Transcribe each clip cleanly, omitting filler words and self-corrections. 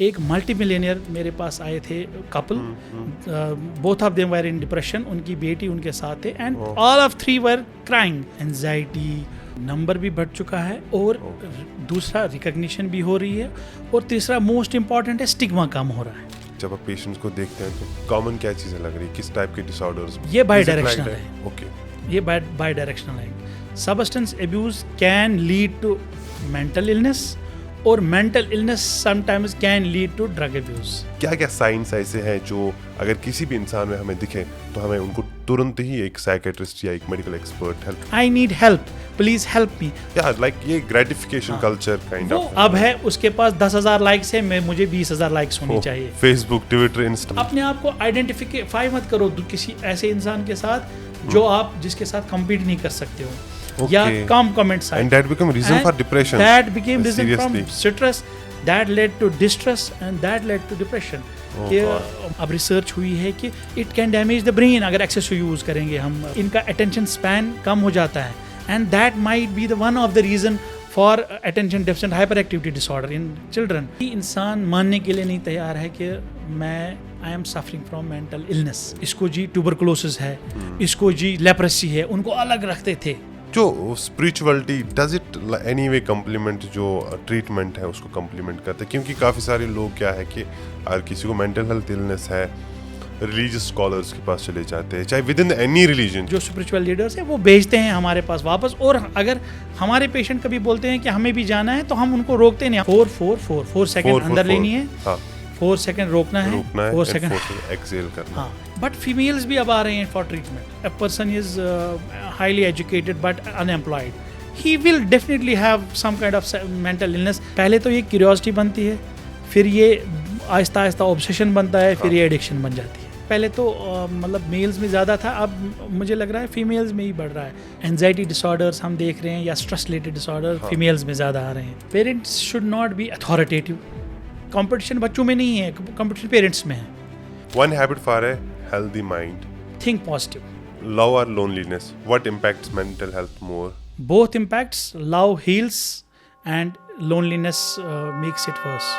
एक multi millionaire मेरे पास आए थे couple, both of them were in depression, उनकी बेटी उनके साथ थे and all of three were crying. Anxiety number भी बढ़ चुका है और दूसरा रिकग्निशन भी हो रही है और तीसरा मोस्ट इम्पॉर्टेंट है स्टिग्मा कम हो रहा है। जब आप पेशेंट्स को देखते हैं तो कॉमन क्या चीजें लग रही है, किस टाइप के डिसऑर्डर्स? ये बाई डायरेक्शनल है। ओके, ये बाई डायरेक्शनल है। Substance abuse can lead to mental illness और mental illness sometimes can lead to drug abuse. क्या क्या साइंस ऐसे हैं जो अगर किसी भी इंसान में हमें दिखे तो हमें उनको तुरंत ही एक साइकियाट्रिस्ट या एक medical expert help, I need help, please help me, या लाइक ये ग्रेटिफिकेशन कल्चर काइंड ऑफ अब है। उसके पास 10,000 लाइक्स है, मुझे 20,000 लाइक्स होनी चाहिए। Facebook, Twitter, Insta. अपने आप को आइडेंटिफाई मत करो किसी ऐसे इंसान के साथ जो आप जिसके साथ compete नहीं कर सकते हो, या कम कमेंट्स आए। And that became reason for depression. That became reason Seriously. from stress, that led to distress and that led to depression. कि अब रिसर्च हुई है कि it can damage the brain अगर excessive यूज करेंगे हम, इनका attention span कम हो जाता है and that might be the one of the reason for attention deficit hyperactivity disorder in children. इंसान मानने के लिए नहीं तैयार है कि मैं I am suffering from mental illness, इसको जी ट्यूबरकुलोसिस है, इसको जी लेप्रेसी है, उनको अलग रखते थे। जो spirituality does it anyway complement जो ट्रीटमेंट है उसको कम्प्लीमेंट करते हैं? क्योंकि काफ़ी सारे लोग क्या है कि अगर किसी को मेंटल हेल्थ इलनेस है, रिलीजियस स्कॉलर्स के पास चले जाते हैं, चाहे विद इन एनी रिलीजन। जो स्पिरिचुअल लीडर्स हैं वो भेजते हैं हमारे पास वापस, और अगर हमारे पेशेंट कभी बोलते हैं कि हमें भी जाना है तो हम उनको रोकते नहीं। 4 सेकंड अंदर लेनी है, 4 सेकंड रोकना है, 4 सेकंड एक्सेल करना। हाँ, बट फीमेल्स भी अब आ रहे हैं for treatment. A person is highly educated but unemployed, he will definitely have some kind of mental illness. पहले तो ये क्यूरियोसिटी बनती है, फिर ये आहिस्ता आहिस्ता ऑब्सेशन बनता है, फिर ये एडिक्शन बन जाती है। पहले तो मतलब मेल्स में ज़्यादा था, अब मुझे लग रहा है फीमेल्स में ही बढ़ रहा है। एंजाइटी डिसऑर्डर्स हम देख रहे हैं या स्ट्रेस रिलेटेड डिसऑर्डर फीमेल्स में ज़्यादा आ रहे हैं। Parents should not be authoritative. Competition बच्चों में नहीं है, कंपटीशन पेरेंट्स में है। One habit for a healthy mind. Think positive. Love or loneliness? What impacts mental health more? Both impacts. Love heals and loneliness makes it worse.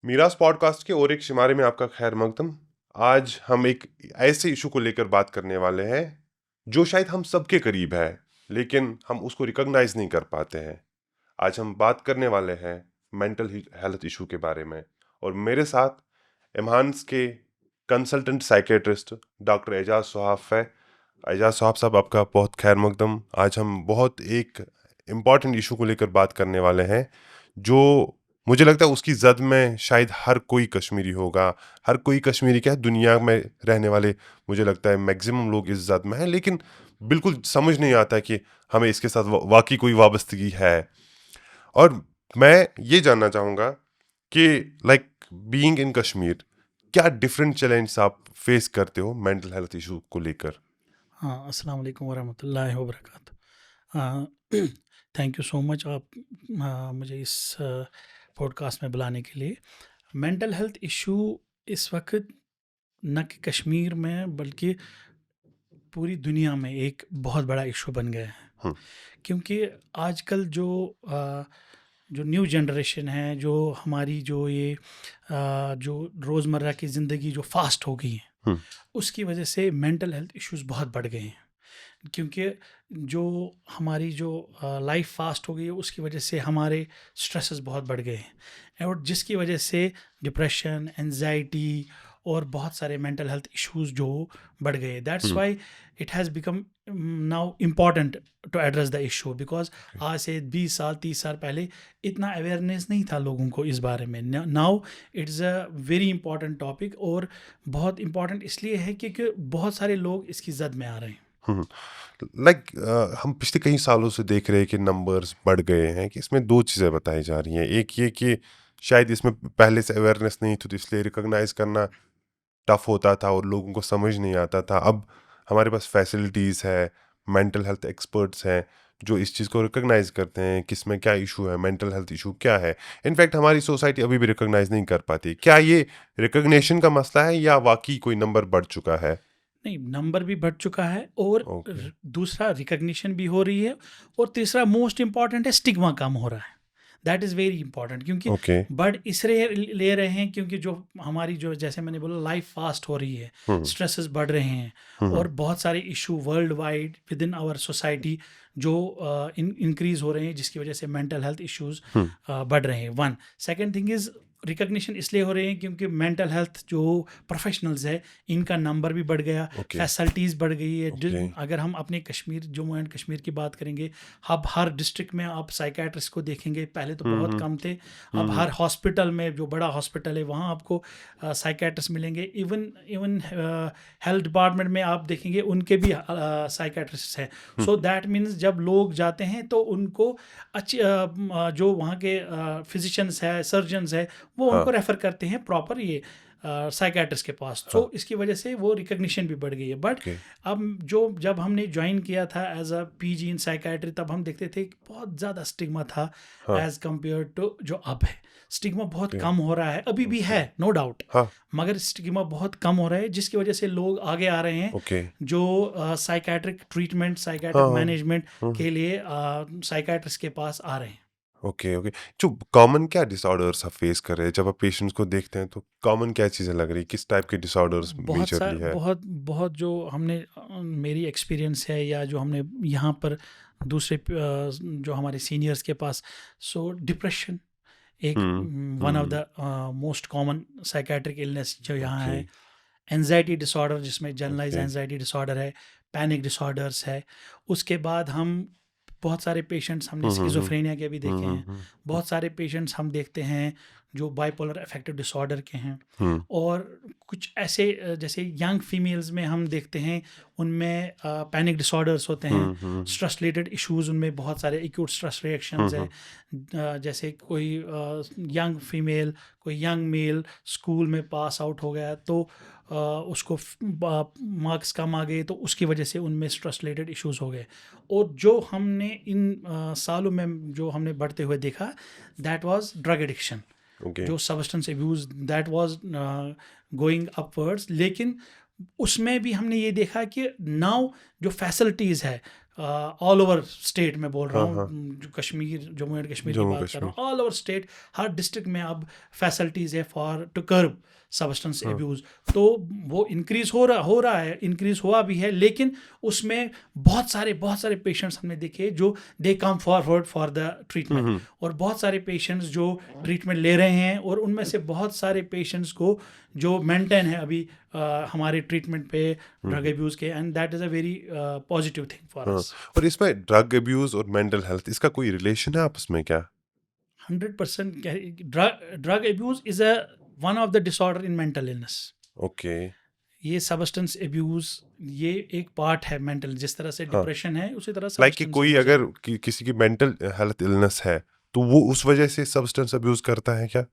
मीरास podcast के और एक शिमारे में आपका खैर मकदम। आज हम एक ऐसे इशू को लेकर बात करने वाले हैं जो शायद हम सबके करीब है, लेकिन हम उसको रिकॉग्नाइज नहीं कर पाते हैं। आज हम बात करने वाले हैं मेंटल हेल्थ इशू के बारे में, और मेरे साथ एमहांस के कंसल्टेंट साइकेट्रिस्ट डॉक्टर एजाज सोहाफ है। एजाज सोहाफ साहब, आपका बहुत खैर मकदम। आज हम बहुत एक इम्पॉर्टेंट इशू को लेकर बात करने वाले हैं जो मुझे लगता है उसकी जद में शायद हर कोई कश्मीरी होगा। हर कोई कश्मीरी क्या है, दुनिया में रहने वाले मुझे लगता है मैक्सिमम लोग इस जद में हैं, लेकिन बिल्कुल समझ नहीं आता कि हमें इसके साथ वाकई कोई वाबस्तगी है। और मैं ये जानना चाहूँगा कि लाइक बीइंग इन कश्मीर, क्या डिफरेंट चैलेंज आप फेस करते हो मेंटल हेल्थ इशू को लेकर? हाँ, अस्सलाम वालेकुम वरहमतुल्लाहि वबरकातुहू। थैंक यू सो मच आप मुझे इस पॉडकास्ट में बुलाने के लिए। मेंटल हेल्थ इशू इस वक्त न कि कश्मीर में बल्कि पूरी दुनिया में एक बहुत बड़ा इशू बन गया है, क्योंकि आजकल जो न्यू जनरेशन है, जो हमारी जो ये जो रोज़मर्रा की ज़िंदगी जो फास्ट हो गई है, उसकी वजह से मेंटल हेल्थ इश्यूज़ बहुत बढ़ गए हैं। क्योंकि जो हमारी जो लाइफ फास्ट हो गई है उसकी वजह से हमारे स्ट्रेसेस बहुत बढ़ गए हैं, और जिसकी वजह से डिप्रेशन, एंजाइटी और बहुत सारे मेंटल हेल्थ इश्यूज जो बढ़ गए। That's why it has become now important to address the issue, because आज से 20 साल 30 साल पहले इतना अवेयरनेस नहीं था लोगों को इस बारे में। Now it's a very important topic, और बहुत इम्पॉर्टेंट इसलिए है क्योंकि बहुत सारे लोग इसकी जद में आ रहे हैं। हम पिछले कई सालों से देख रहे हैं कि नंबर्स बढ़ गए हैं, कि इसमें दो चीज़ें बताई जा रही हैं। एक ये कि शायद इसमें पहले से अवेयरनेस नहीं थी, तो इसलिए रिकॉग्नाइज करना टफ होता था और लोगों को समझ नहीं आता था। अब हमारे पास फैसिलिटीज़ है, मेंटल हेल्थ एक्सपर्ट्स हैं जो इस चीज़ को रिकॉग्नाइज करते हैं कि इसमें क्या इशू है, मेंटल हेल्थ इशू क्या है। इनफैक्ट हमारी सोसाइटी अभी भी रिकॉग्नाइज नहीं कर पाती। क्या ये रिकॉग्निशन का मसला है या वाकई कोई नंबर बढ़ चुका है? नहीं, नंबर भी बढ़ चुका है और ओके दूसरा रिकग्निशन भी हो रही है, और तीसरा मोस्ट इम्पॉर्टेंट है स्टिग्मा कम हो रहा है। दैट इज़ वेरी इंपॉर्टेंट, क्योंकि ओके बढ़ इसलिए ले रहे हैं क्योंकि जो हमारी जो जैसे मैंने बोला लाइफ फास्ट हो रही है, स्ट्रेसेस बढ़ रहे हैं, और बहुत सारे issue world wide within our society जो इंक्रीज हो रहे हैं, जिसकी वजह से मेंटल हेल्थ इश्यूज बढ़ रहे हैं। One second thing is recognition इसलिए हो रहे हैं क्योंकि मेंटल हेल्थ जो प्रोफेशनल्स है इनका नंबर भी बढ़ गया, ओके फैसिलिटीज़ बढ़ गई है। ओके अगर हम अपने कश्मीर जम्मू एंड कश्मीर की बात करेंगे, अब हर डिस्ट्रिक्ट में आप साइकेट्रिस्ट को देखेंगे, पहले तो बहुत कम थे, अब हर हॉस्पिटल में, जो बड़ा हॉस्पिटल है वहाँ आपको साइकेट्रिस्ट मिलेंगे। इवन हेल्थ डिपार्टमेंट में आप देखेंगे उनके भी साइकेट्रिस्ट हैं। सो दैट मीन्स जब लोग जाते हैं तो उनको अच्छी जो वहाँ के फिजिशियंस है, सर्जन्स है, वो हाँ उनको रेफर करते हैं प्रॉपर ये साइकेट्रिस्ट के पास। तो हाँ इसकी वजह से वो रिकग्निशन भी बढ़ गई है। बट ओके अब जब हमने ज्वाइन किया था as a PG in psychiatry, तब हम देखते थे कि बहुत ज़्यादा स्टिग्मा था हाँ एज कम्पेयर टू जो अब है। स्टिग्मा बहुत ओके कम हो रहा है, अभी भी है नो डाउट, हाँ मगर स्टिग्मा बहुत कम हो रहा है, जिसकी वजह से लोग आगे आ रहे हैं ओके जो साइकेट्रिक ट्रीटमेंट, हाँ साइकेट्रिक हाँ मैनेजमेंट हाँ के लिए साइकेट्रिस्ट के पास आ रहे हैं। ओके ओके जो कॉमन क्या डिसऑर्डर्स आप फेस कर रहे हैं जब आप पेशेंट्स को देखते हैं तो कॉमन क्या चीज़ें लग रही किस टाइप के डिसऑर्डर्स मेजरली है बहुत जो हमने मेरी एक्सपीरियंस है, या जो हमने यहाँ पर दूसरे जो हमारे सीनियर्स के पास, सो डिप्रेशन एक one of the most common psychiatric illness जो यहाँ ओके है। एंजाइटी डिसऑर्डर, जिसमें जनरलाइज ओके एंजाइटी डिसऑर्डर है, पैनिक डिसऑर्डर्स है। उसके बाद हम बहुत सारे पेशेंट्स हमने स्किज़ोफ्रेनिया के भी देखे हैं, बहुत सारे पेशेंट्स हम देखते हैं जो बाइपोलर अफेक्टिव डिसऑर्डर के हैं, और कुछ ऐसे जैसे यंग फीमेल्स में हम देखते हैं उनमें पैनिक डिसऑर्डर्स होते हैं, स्ट्रेस रिलेटेड इश्यूज, उनमें बहुत सारे एक्यूट स्ट्रेस रिएक्शंस है। जैसे कोई यंग फीमेल, कोई यंग मेल स्कूल में पास आउट हो गया तो उसको मार्क्स कम आ गए, तो उसकी वजह से उनमें स्ट्रेस रिलेटेड इश्यूज हो गए। और जो हमने इन सालों में जो हमने बढ़ते हुए देखा, that was drug addiction, okay जो substance abuse, that was going upwards. लेकिन उसमें भी हमने ये देखा कि नाउ जो फैसिलिटीज़ है ऑल ओवर स्टेट में बोल रहा हाँ हूँ, हाँ जो कश्मीर, जम्मू एंड कश्मीर की जम्मू बात कर रहा कश्मीर हूँ, ऑल ओवर स्टेट हर डिस्ट्रिक्ट में अब फैसिलिटीज़ है फॉर टू कर्ब सब्सटेंस हाँ एब्यूज़। तो वो इंक्रीज़ हो रहा है, इंक्रीज़ हुआ भी है, लेकिन उसमें बहुत सारे पेशेंट्स हमने देखे जो they come forward for the treatment, और बहुत सारे पेशेंट्स जो ट्रीटमेंट ले रहे हैं, और उनमें से बहुत सारे पेशेंट्स को जो मेंटेन है अभी हमारे ट्रीटमेंट पे ड्रग एब्यूज़ के, and that is a very positive thing for हाँ अस। और इसमें ड्रग अब्यूज और मेंटल हेल्थ इसका कोई रिलेशन है आपस में क्या 100% drug abuse is a one of the disorder in mental illness. Okay ये सब्सटेंस एब्यूज़ ये एक पार्ट है मेंटल, जिस तरह से हाँ डिप्रेशन है उसी तरह लाइक कि सब्सटेंस कोई एब्यूज़ है। अगर किसी की मेंटल हेल्थ इलनेस है तो वो उस वजह से सब्सटेंस अब्यूज करता है क्या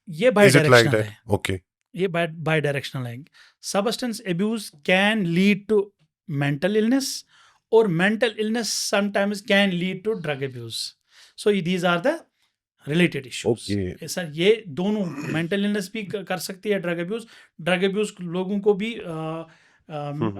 ये bi is it like directional that है, ओके ये बाई डायरेक्शनल है। Substance abuse can lead to mental illness, और mental illness sometimes can lead to drug abuse. So these are the related issues. Okay ऐसा ये दोनों mental illness भी कर सकती है, ड्रग एब्यूज़ लोगों को भी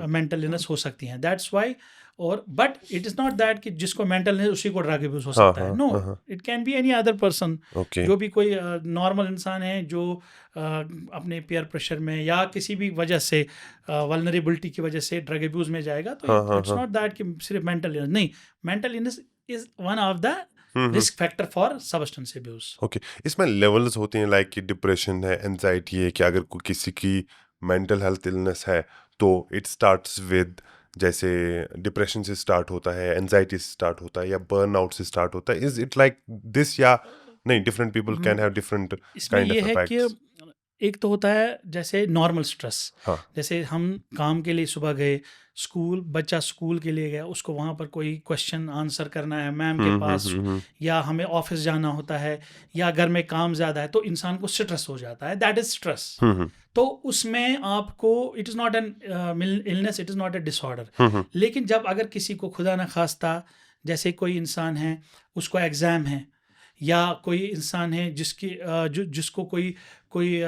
मेंटल इलनेस हो सकती हैं, दैट्स वाई। और but it is not that कि जिसको मेंटल इलनेस उसी को ड्रग एब्यूज़ हो हाँ सकता है, हाँ नो, हाँ it can be any other person. Okay जो भी कोई नॉर्मल इंसान है जो अपने पेयर प्रेशर में या किसी भी वजह से वल्नरेबिलिटी की वजह से ड्रग एब्यूज़ में जाएगा, तो हाँ हाँ इट्स हाँ नॉट दैट कि सिर्फ मेंटल इलनेस, नहीं, mental illness is one of the hmm risk factor for substance abuse. Okay इसमें लेवल्स होते हैं लाइक कि डिप्रेशन है एंजाइटी है कि अगर किसी की मेंटल हेल्थ इलनेस है तो इट स्टार्ट्स विद जैसे डिप्रेशन से स्टार्ट होता है एंजाइटी से स्टार्ट होता है या बर्नआउट से स्टार्ट होता है इज इट लाइक दिस या नहीं different people can have different इसमें काइंड ये ऑफ है कि इफेक्ट्स एक तो होता है जैसे नॉर्मल स्ट्रेस, हाँ जैसे हम काम के लिए सुबह गए, बच्चा स्कूल के लिए गया, उसको वहाँ पर कोई क्वेश्चन आंसर करना है मैम के पास, या हमें ऑफिस जाना होता है, या घर में काम ज़्यादा है, तो इंसान को स्ट्रेस हो जाता है, दैट इज़ स्ट्रेस। तो उसमें आपको it is not an illness, it is not a disorder. लेकिन जब अगर किसी को खुदा न खास्ता, जैसे कोई इंसान है उसको एग्ज़ाम है, या कोई इंसान है जिसको कोई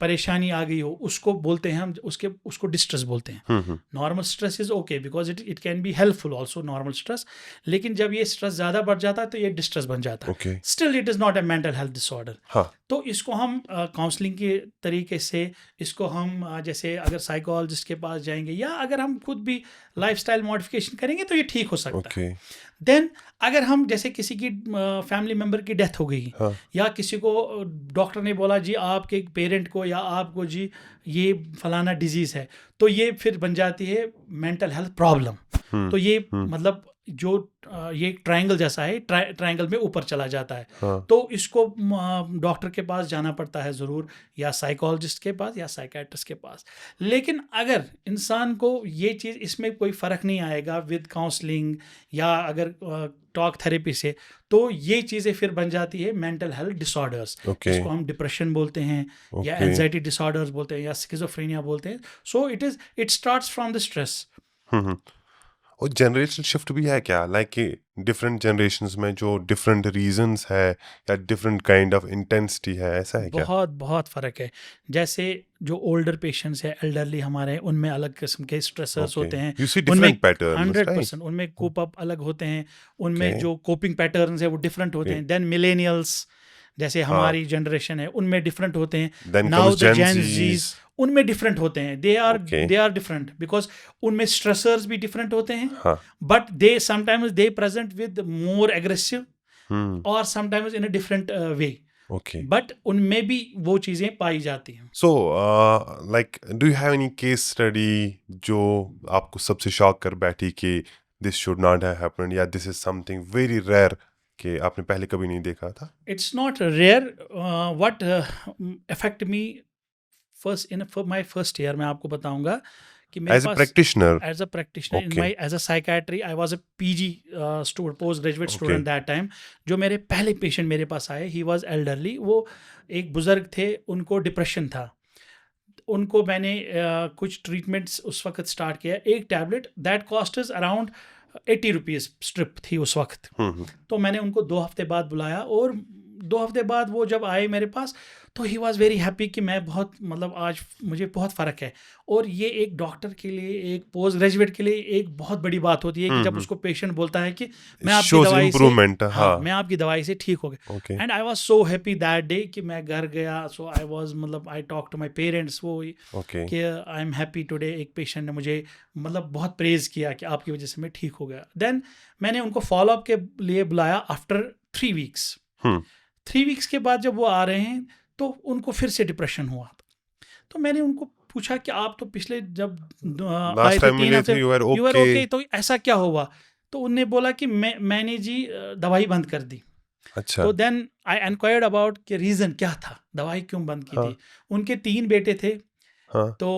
परेशानी आ गई हो, उसको बोलते हैं हम, उसको डिस्ट्रेस बोलते हैं। Normal stress is okay because it can be helpful also, normal stress. लेकिन जब ये स्ट्रेस ज़्यादा बढ़ जाता है तो ये डिस्ट्रेस बन जाता है। Okay, still it is not a mental health disorder. हाँ, तो इसको हम काउंसलिंग के तरीके से, इसको हम जैसे अगर साइकोलॉजिस्ट के पास जाएंगे या अगर हम खुद भी लाइफस्टाइल मॉडिफिकेशन करेंगे तो ये ठीक हो सकता है। ओके, देन अगर हम जैसे किसी की फैमिली मेम्बर की डेथ हो गई, हाँ, या किसी को डॉक्टर ने बोला जी आपके पेरेंट को या आपको जी ये फलाना डिजीज़ है, तो ये फिर बन जाती है मेंटल हेल्थ प्रॉब्लम। तो ये मतलब जो ये ट्रायंगल जैसा है, ट्रायंगल में ऊपर चला जाता है। हाँ, तो इसको डॉक्टर के पास जाना पड़ता है ज़रूर, या साइकोलॉजिस्ट के पास या साइकेट्रिस्ट के पास। लेकिन अगर इंसान को ये चीज़, इसमें कोई फ़र्क नहीं आएगा विद काउंसलिंग या अगर टॉक थेरेपी से, तो ये चीज़ें फिर बन जाती है मेंटल हेल्थ डिसऑर्डर्स, ओके, जिसको हम डिप्रेशन बोलते हैं या ओके, एंजाइटी डिसऑर्डर्स बोलते हैं या स्किज़ोफ्रेनिया बोलते हैं। So it starts from the stress. Hmm. और जनरेशन शिफ्ट भी है क्या, लाइक कि डिफरेंट जनरेशन्स में जो डिफरेंट रीजंस है या डिफरेंट काइंड ऑफ इंटेंसिटी है, ऐसा है क्या? बहुत बहुत फ़र्क है। जैसे जो ओल्डर पेशेंट्स है, एल्डरली हमारे, उनमें अलग किस्म के स्ट्रेसर्स होते हैं। यू सी उनमें डिफरेंट पैटर्न्स, राइट? 100% उनमें कोप अप अलग होते हैं, उनमें Okay. जो कोपिंग पैटर्न्स है वो डिफरेंट होते Okay. हैं। देन मिलेनियल्स जैसे हमारी जनरेशन है, उनमें डिफरेंट होते हैं। Then now comes the Gen Gen Zs. Zs, उनमें डिफरेंट होते हैं। They Okay. Are different because उनमें स्ट्रेसर्स भी डिफरेंट होते हैं, हाँ, but they sometimes they present with more aggressive और sometimes in a different way, okay. But उनमें भी वो चीज़ें पाई जाती हैं। So, like, do you have any case study जो आपको सबसे शॉक कर बैठी कि this should not have happened या this is something very rare कि आपने पहले कभी नहीं देखा था? It's not rare. What affect me first in my first year, मैं आपको बताऊंगा कि मेरे As a पास practitioner, as a practitioner in Okay. My as a psychiatry, I was a PG student, post graduate Okay. Student that time. जो मेरे पहले patient मेरे पास आए, ही वाज एल्डरली, वो एक बुजुर्ग थे, उनको डिप्रेशन था। उनको मैंने कुछ ट्रीटमेंट्स उस वक्त स्टार्ट किया। एक tablet that cost is around 80 rupees strip थी उस वक्त। तो मैंने उनको 2 हफ्ते बाद बुलाया, और 2 हफ्ते बाद वो जब आए मेरे पास, तो ही वॉज़ वेरी हैप्पी कि मैं बहुत, मतलब आज मुझे बहुत फ़र्क है। और ये एक डॉक्टर के लिए, एक पोस्ट ग्रेजुएट के लिए एक बहुत बड़ी बात होती है कि जब उसको पेशेंट बोलता है कि मैं आपकी shows दवाई improvement, से, हाँ, मैं आपकी दवाई से ठीक हो गया। Okay. And I was so happy that day कि मैं घर गया। सो आई वॉज, मतलब I talk to my parents, वो Okay. कि आई एम हैप्पी टुडे। एक पेशेंट ने मुझे मतलब बहुत प्रेज़ किया कि आपकी वजह से मैं ठीक हो गया। देन मैंने उनको फॉलोअप के लिए बुलाया आफ्टर 3 वीक्स। 3 वीक्स के बाद जब वो आ रहे हैं, तो उनको फिर से डिप्रेशन हुआ। तो मैंने उनको पूछा कि आप तो पिछले जब आए थे 3 हफ्ते, you were you are okay. Okay, तो ऐसा क्या हुआ? तो उनने बोला कि मैंने जी दवाई बंद कर दी। अच्छा, तो देन आई एनक्वायर्ड अबाउट कि रीज़न क्या था, दवाई क्यों बंद की थी। उनके 3 बेटे थे, हाँ, तो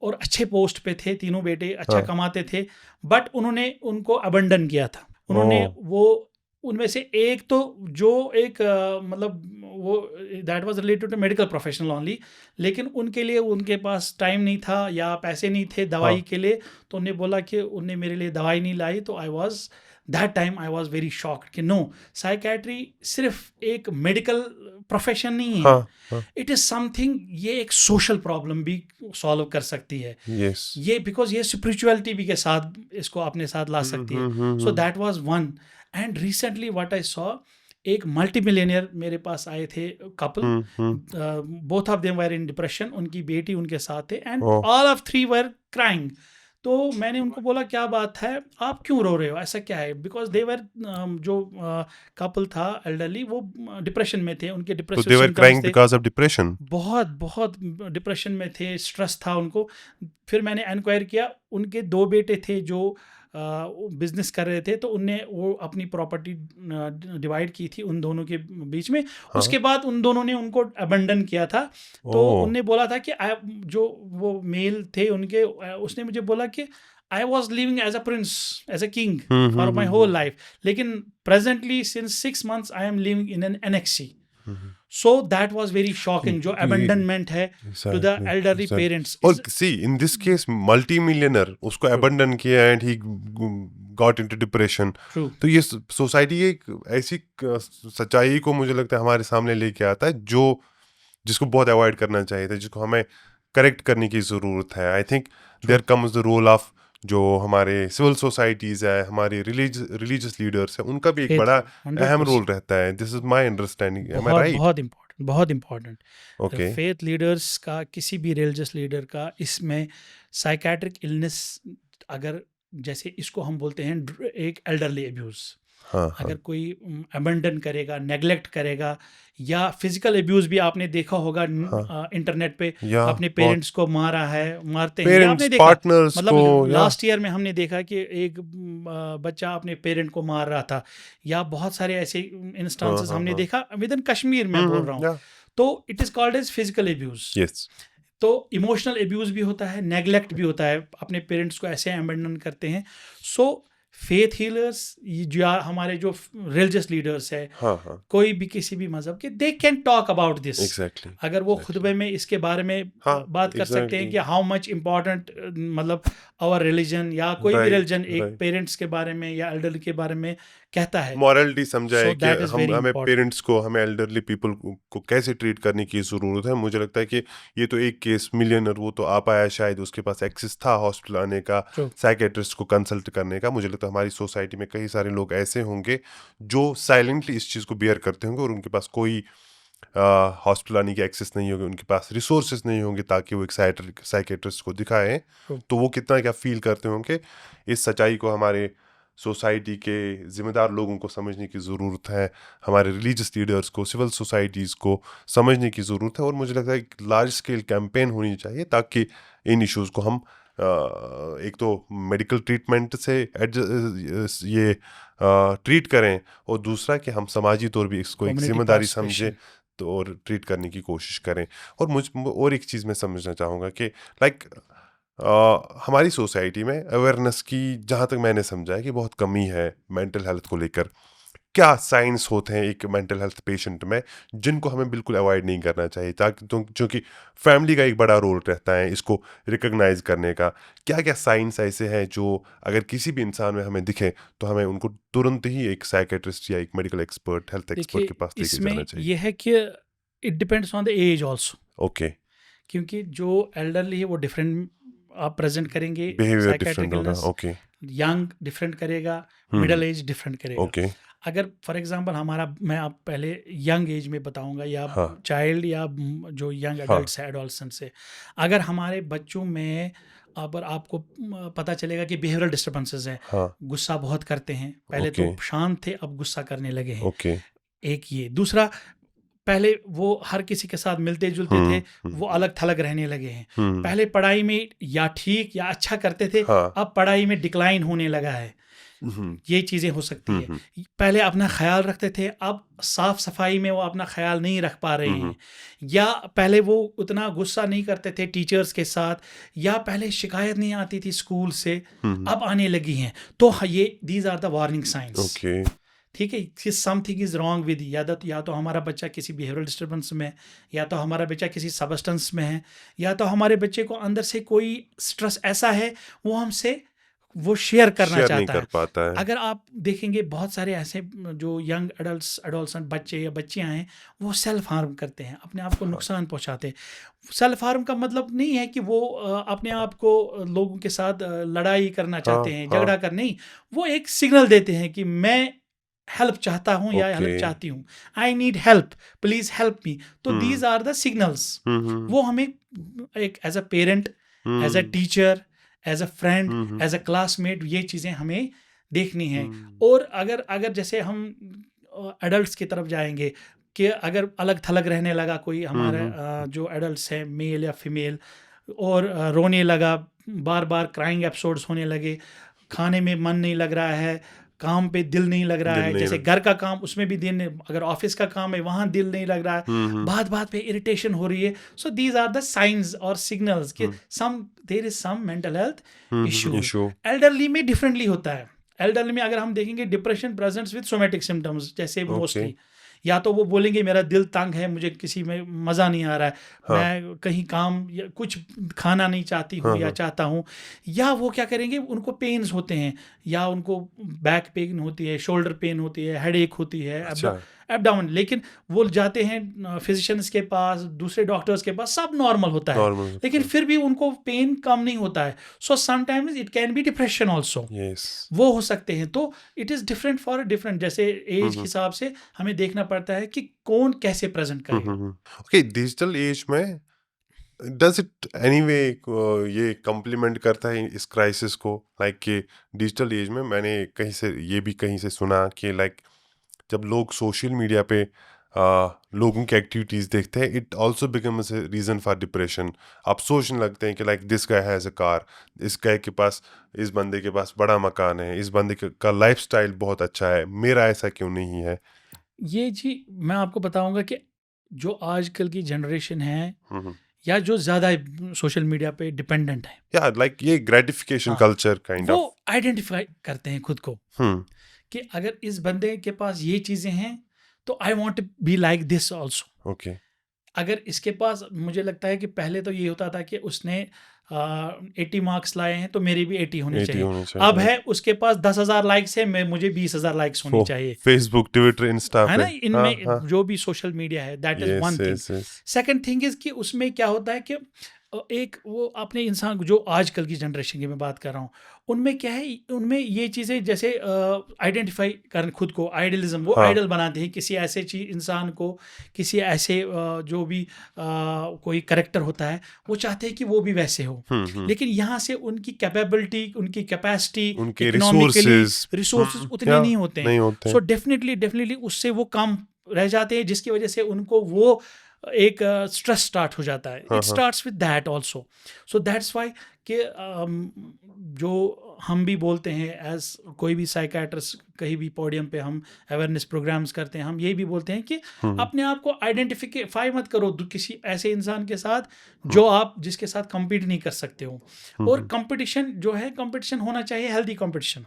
और अच्छे पोस्ट पे थे तीनों बेटे, अच्छा कमाते थे, बट उन्होंने उनको अबंडन किया था। उन्होंने वो, उनमें से एक तो जो एक मतलब वो that was related to medical professional only, लेकिन उनके लिए उनके पास टाइम नहीं था या पैसे नहीं थे दवाई के लिए। तो उन्हें बोला कि उन्हें मेरे लिए दवाई नहीं लाई। तो I was that time I was very shocked कि नो, साइकेट्री सिर्फ एक मेडिकल प्रोफेशन नहीं है, इट इज़ समथिंग, ये एक सोशल प्रॉब्लम भी सॉल्व कर सकती है। yes. ये बिकॉज ये स्पिरिचुअलिटी भी के साथ इसको अपने साथ ला सकती है। So that was one. And recently what I saw, एक मल्टी मिलियनियर मेरे पास आए थे couple, both of them were in depression, उनकी बेटी उनके साथ थे, and all of 3 were crying. तो मैंने उनको बोला क्या बात है, आप क्यों रो रहे हो, ऐसा क्या है? बिकॉज दे वर, जो कपल था एल्डरली, वो डिप्रेशन में थे, उनके So depressive they were crying symptoms थे, because of depression. बहुत बहुत डिप्रेशन में थे, स्ट्रेस था उनको। फिर मैंने इंक्वायर किया, उनके 2 बेटे थे जो बिजनेस कर रहे थे, तो उनने वो अपनी प्रॉपर्टी डिवाइड की थी उन दोनों के बीच में। उसके बाद उन दोनों ने उनको अबंडन किया था। तो उनने बोला था कि जो वो मेल थे उनके, उसने मुझे बोला कि I was living as a prince, as a king for my whole life, लेकिन presently since 6 months I am living in an annexe. So that was very shocking, जो abandonment है to the elderly parents. और see, in this case, multi-millionaire उसको abandon किया and he got into depression. True. तो ये society एक ऐसी सच्चाई को मुझे लगता है हमारे सामने लेके आता है जो जिसको बहुत अवॉइड करना चाहिए था, जिसको हमें करेक्ट करने की ज़रूरत है। I think there comes the role of जो हमारे सिविल सोसाइटीज़ है, हमारे रिलीजियस लीडर्स हैं, उनका भी एक फेथ बड़ा अहम रोल 100% रहता है। This is my understanding, am I बहुत राइट? बहुत इम्पोर्टेंट, बहुत इम्पोर्टेंट। ओके। फेथ लीडर्स का, किसी भी रिलीजियस लीडर का इसमें साइकेट्रिक इलनेस, अगर जैसे इसको हम बोलते हैं एक एल्डरली अब्यूज़, हाँ हाँ अगर कोई अबंडन करेगा, नेग्लेक्ट करेगा, या फिजिकल अब्यूज़ भी आपने देखा होगा हाँ, इंटरनेट पे, या अपने बहुत पेरेंट्स को मारा है, मारते हैं, या पेरेंट्स आपने देखा, पार्टनर्स मतलब को, या लास्ट ईयर में हमने देखा कि एक बच्चा अपने पेरेंट को मार रहा था, या बहुत सारे ऐसे हाँ इंस्टांसेस हाँ हमने हाँ, देखा विद इन कश्मीर में बोल रहा हूँ। या तो it is called as physical abuse. Yes, तो इमोशनल अब्यूज़ भी होता है, नेग्लेक्ट भी होता है, अपने पेरेंट्स को ऐसे अबंडन करते हैं। सो फेथ हीलर्स, जो हमारे जो रिलीजियस लीडर्स है, हाँ हाँ, कोई भी किसी भी मज़हब के, they can talk about this. Exactly अगर वो एग्जैक्टली, खुतबे में इसके बारे में हाँ बात कर सकते हैं एग्जैक्टली, कि हाउ मच इम्पॉर्टेंट, मतलब आवर रिलीजन, या कोई भी राइट रिलीजन एक राइट, पेरेंट्स के बारे में या एल्डर के बारे में कहता है। मॉरलिटी समझाए सो कि दैट इज़ हम वेरी हमें इंपॉर्टेंट। पेरेंट्स को, हमें एल्डरली पीपल को कैसे ट्रीट करने की ज़रूरत है। मुझे लगता है कि ये तो एक केस मिलियनर, वो तो आ पाया, शायद उसके पास एक्सेस था हॉस्पिटल आने का, ट्रू। साइकेट्रिस्ट को कंसल्ट करने का। मुझे लगता है हमारी सोसाइटी में कई सारे लोग ऐसे होंगे जो साइलेंटली इस चीज़ को बियर करते होंगे और उनके पास कोई हॉस्पिटल आने की एक्सेस नहीं होगी, उनके पास रिसोर्सेज नहीं होंगे ताकि वो एक साइकेट्रिस्ट को दिखाएं। ट्रू। तो वो कितना क्या फील करते होंगे, इस सच्चाई को हमारे सोसाइटी के ज़िम्मेदार लोगों को समझने की ज़रूरत है, हमारे रिलीजियस लीडर्स को, सिविल सोसाइटीज़ को समझने की ज़रूरत है। और मुझे लगता है एक लार्ज स्केल कैंपेन होनी चाहिए ताकि इन इश्यूज़ को हम एक तो मेडिकल ट्रीटमेंट से ये ट्रीट करें, और दूसरा कि हम समाजी तौर भी इसको एक कम्युनिटी जिम्मेदारी समझें पार्टिसिपेशन। तो और ट्रीट करने की कोशिश करें। और एक चीज़ मैं समझना चाहूँगा कि लाइक हमारी सोसाइटी में अवेयरनेस की, जहाँ तक मैंने समझा है, कि बहुत कमी है मेंटल हेल्थ को लेकर। क्या साइंस होते हैं एक मेंटल हेल्थ पेशेंट में जिनको हमें बिल्कुल अवॉइड नहीं करना चाहिए, ताकि क्योंकि फैमिली का एक बड़ा रोल रहता है इसको रिकग्नाइज करने का। क्या क्या साइंस ऐसे हैं जो अगर किसी भी इंसान में हमें दिखे तो हमें उनको तुरंत ही एक साइकेट्रिस्ट या एक मेडिकल एक्सपर्ट, हेल्थ एक्सपर्ट के देखिए, पास लेके इसमें जाना चाहिए? ये है कि it depends on the age also, okay, क्योंकि जो एल्डरली है वो डिफरेंट आप प्रेजेंट करेंगे बिहेवियर साइकेट्रिक डिफरेंट होगा। इलनेस, ओके, यंग डिफरेंट करेगा, हम्म, मिडल एज डिफरेंट करेगा। ओके, अगर फॉर एग्जांपल हमारा, मैं आप पहले यंग एज में बताऊंगा, या हाँ चाइल्ड, या जो यंग हाँ एडल्ट्स है, एडोलसेंट्स है, अगर हमारे बच्चों में, अगर आपको पता चलेगा कि बिहेवियरल डिस्टर्बेंसेस हैं, हाँ, गुस्सा बहुत करते हैं, पहले ओके तो शांत थे अब गुस्सा करने लगे हैं, ओके, एक ये। दूसरा, पहले वो हर किसी के साथ मिलते जुलते थे, वो हम्म, अलग थलग रहने लगे हैं। हम्म, पहले पढ़ाई में या ठीक या अच्छा करते थे, हाँ, अब पढ़ाई में डिक्लाइन होने लगा है। हम्म, ये चीज़ें हो सकती है। हम्म, पहले अपना ख्याल रखते थे, अब साफ सफाई में वो अपना ख्याल नहीं रख पा रहे हम्म, हैं। या पहले वो उतना गुस्सा नहीं करते थे टीचर्स के साथ, या पहले शिकायत नहीं आती थी स्कूल से, हम्म, अब आने लगी हैं। तो ये these are the warning signs. Okay, ठीक है, कि समथिंग इज रॉन्ग विद, या तो हमारा बच्चा किसी बिहेवियरल डिस्टर्बेंस में है, या तो हमारा बच्चा किसी सबस्टेंस में है, या तो हमारे बच्चे को अंदर से कोई स्ट्रेस ऐसा है वो हमसे वो शेयर करना शेयर नहीं चाहता कर है। पाता है। अगर आप देखेंगे बहुत सारे ऐसे जो यंग एडोलसेंट बच्चे या बच्चियां हैं, वो सेल्फ हार्म करते हैं, अपने आप को हाँ, नुकसान पहुंचाते हैं। सेल्फ हार्म का मतलब नहीं है कि वो अपने आप को लोगों के साथ लड़ाई करना हाँ, चाहते हैं, हाँ, झगड़ा कर नहीं, वो एक सिग्नल देते हैं कि मैं हेल्प चाहता हूँ या ओके, हेल्प चाहती हूँ, I need help, please help me. तो hmm, these are the signals. Hmm, वो हमें एक as a parent, as a hmm, teacher, as a friend, hmm, as a classmate, ये चीज़ें हमें देखनी है। हम्म, और अगर अगर जैसे हम एडल्ट्स की तरफ जाएंगे, कि अगर अलग थलग रहने लगा कोई हमारा हम्म, जो एडल्ट्स है, मेल या फीमेल, और रोने लगा, बार बार क्राइंग एपिसोड्स होने लगे, खाने में मन नहीं लग रहा है, काम पे दिल नहीं लग रहा दिल है, नहीं जैसे लग, घर का काम उसमें भी दिल नहीं, अगर ऑफिस का काम है वहाँ दिल नहीं लग रहा है, हम्म, बात बात पे इरिटेशन हो रही है। So these are the signs और सिग्नल्स कि hmm, some there is some mental health issues. Issue, elderly में डिफरेंटली होता है। एल्डरली में अगर हम देखेंगे, depression presents with somatic symptoms, जैसे ओके, मोस्टली या तो वो बोलेंगे मेरा दिल तंग है, मुझे किसी में मज़ा नहीं आ रहा है, हाँ, मैं कहीं काम या कुछ खाना नहीं चाहती हूँ हाँ, या हाँ, चाहता हूँ। या वो क्या करेंगे, उनको पेन्स होते हैं, या उनको बैक पेन होती है, शोल्डर पेन होती है, हेडेक होती है, अच्छा, अप डाउन, लेकिन वो जाते हैं फिजिशियंस के पास, दूसरे डॉक्टर्स के पास, सब नॉर्मल होता है, नॉर्मल लेकिन फिर भी उनको पेन कम नहीं होता है. So sometimes it can B depression also, yes. वो हो सकते हैं. तो it is different for different, जैसे एज के हिसाब से हमें देखना पड़ता है कि कौन कैसे प्रेजेंट करेगा. ओके, डिजिटल एज में डज इट एनीवे ये कम्प्लीमेंट करता है इस क्राइसिस को? लाइक कि डिजिटल एज में मैंने कहीं से सुना कि लाइक जब लोग सोशल मीडिया पे लोगों की एक्टिविटीज़ देखते हैं, it also becomes a reason for depression. आप सोचने लगते हैं कि like this guy has a car, इस गाय के पास, इस बंदे के पास बड़ा मकान है, इस बंदे का लाइफस्टाइल बहुत अच्छा है, मेरा ऐसा क्यों नहीं है? ये जी मैं आपको बताऊंगा कि जो आजकल की जनरेशन है हम्म. या जो ज़्यादा सोशल मीडिया पे डिपेंडेंट है, या लाइक ये ग्रेटिफिकेशन हाँ, कल्चर काइंड वो ऑफ. आइडेंटिफाई करते हैं खुद को हम्म. कि अगर इस बंदे के पास ये चीज़ें हैं तो I want be like this also. Okay. अगर इसके पास, मुझे लगता है कि पहले तो ये होता था कि उसने 80 मार्क्स लाए हैं तो मेरे भी 80 होने 80 चाहिए. होने चाहिए. अब है उसके पास 10,000 लाइक्स है, मुझे 20,000 लाइक्स होनी चाहिए, फेसबुक, ट्विटर, इंस्टा है पे. ना. इनमें जो भी सोशल मीडिया है, that is one thing. Yes. Second thing is कि उसमें क्या होता है कि एक वो अपने इंसान, जो आजकल की जनरेशन की मैं बात कर रहा हूँ, उनमें क्या है, उनमें ये चीज़ें जैसे आइडेंटिफाई कर खुद को, आइडलिज्म, वो हाँ. आइडल बनाते हैं किसी ऐसे चीज इंसान को, किसी ऐसे जो भी कोई करेक्टर होता है, वो चाहते हैं कि वो भी वैसे हो. लेकिन यहाँ से उनकी कैपेबिलिटी, उनकी कैपेसिटी, उनके इकोनॉमिकली रिसोर्सेज रिसोर्सेज उतने नहीं होते नहीं हैं. होते. सो डेफिनेटली उससे वो कम रह जाते हैं, जिसकी वजह से उनको वो एक स्ट्रेस स्टार्ट हो जाता है. It starts with that also. So that's why कि जो हम भी बोलते हैं एज कोई भी साइकाट्रिस्ट, कहीं भी पोडियम पे हम अवेयरनेस प्रोग्राम्स करते हैं, हम यही भी बोलते हैं कि अपने आप को आइडेंटिफाई मत करो किसी ऐसे इंसान के साथ जो आप जिसके साथ compete नहीं कर सकते हो. और कंपटीशन जो है, कंपटीशन होना चाहिए healthy competition,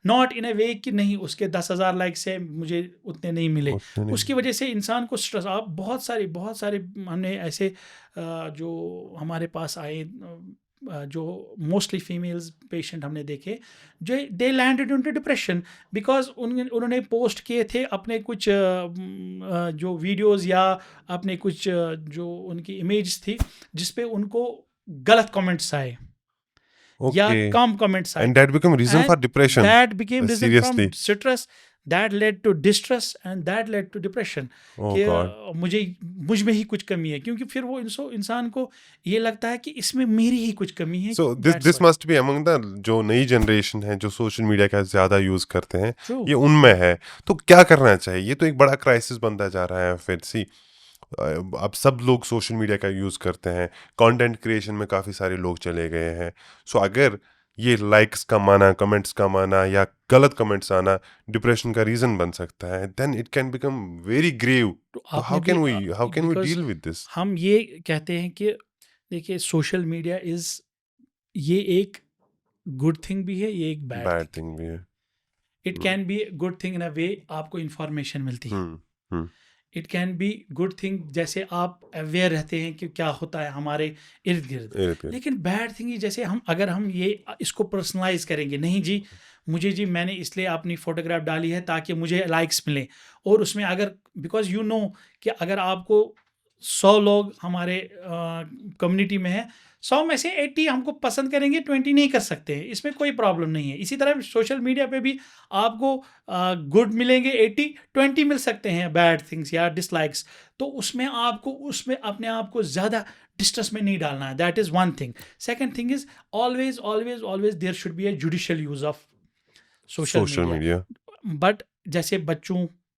not in a वे कि नहीं उसके 10,000 लाइक्स है मुझे उतने नहीं मिले. उसकी वजह से इंसान को स्ट्रेस. आप बहुत सारे हमने ऐसे जो हमारे पास आए, जो मोस्टली फीमेल्स पेशेंट हमने देखे, जो दे लैंडेड इनटू डिप्रेशन बिकॉज उन्होंने पोस्ट किए थे अपने कुछ जो वीडियोस या अपने कुछ जो उनकी इमेज थी जिसपे उनको गलत कमेंट्स आए या कम कमेंट्स आए, and that become reason for depression. that became reason Seriously. from stress, that led to distress and that led to depression. Oh कि God. मुझ में ही कुछ कमी है, क्योंकि फिर वो इंसान को ये लगता है कि इसमें मेरी ही कुछ कमी है. So this must be among the जो नई जनरेशन है जो सोशल मीडिया का ज्यादा यूज करते हैं, ये उनमें है. तो क्या करना चाहिए? ये तो एक बड़ा क्राइसिस बनता जा रहा है. फिर सी अब सब लोग सोशल मीडिया का यूज करते हैं, कंटेंट क्रिएशन में काफी सारे लोग चले गए हैं. सो अगर ये लाइक्स कम आना, कमेंट्स कम आना या गलत कमेंट्स आना डिप्रेशन का रीजन बन सकता है, then it can become very grave. How can we deal with this? हम ये कहते हैं कि देखिए सोशल मीडिया ये एक गुड थिंग भी है, ये एक बैड थिंग भी है. It can be good thing in a way, आपको इंफॉर्मेशन मिलती है. It can be good thing, जैसे आप अवेयर रहते हैं कि क्या होता है हमारे इर्द गिर्द. लेकिन बैड थिंग ही जैसे अगर हम ये इसको पर्सनलाइज करेंगे, नहीं जी मुझे जी मैंने इसलिए अपनी फोटोग्राफ डाली है ताकि मुझे लाइक्स मिले, और उसमें अगर बिकॉज यू नो कि अगर आपको 100 लोग हमारे कम्युनिटी में है, 100 में से 80 हमको पसंद करेंगे, 20 नहीं कर सकते हैं, इसमें कोई प्रॉब्लम नहीं है. इसी तरह सोशल मीडिया पे भी आपको गुड मिलेंगे 80, 20 मिल सकते हैं बैड थिंग्स या डिसलाइक्स. तो उसमें अपने आप को ज़्यादा डिस्ट्रेस में नहीं डालना है. That is one thing. Second thing is always there should be a judicial use of social media. But जैसे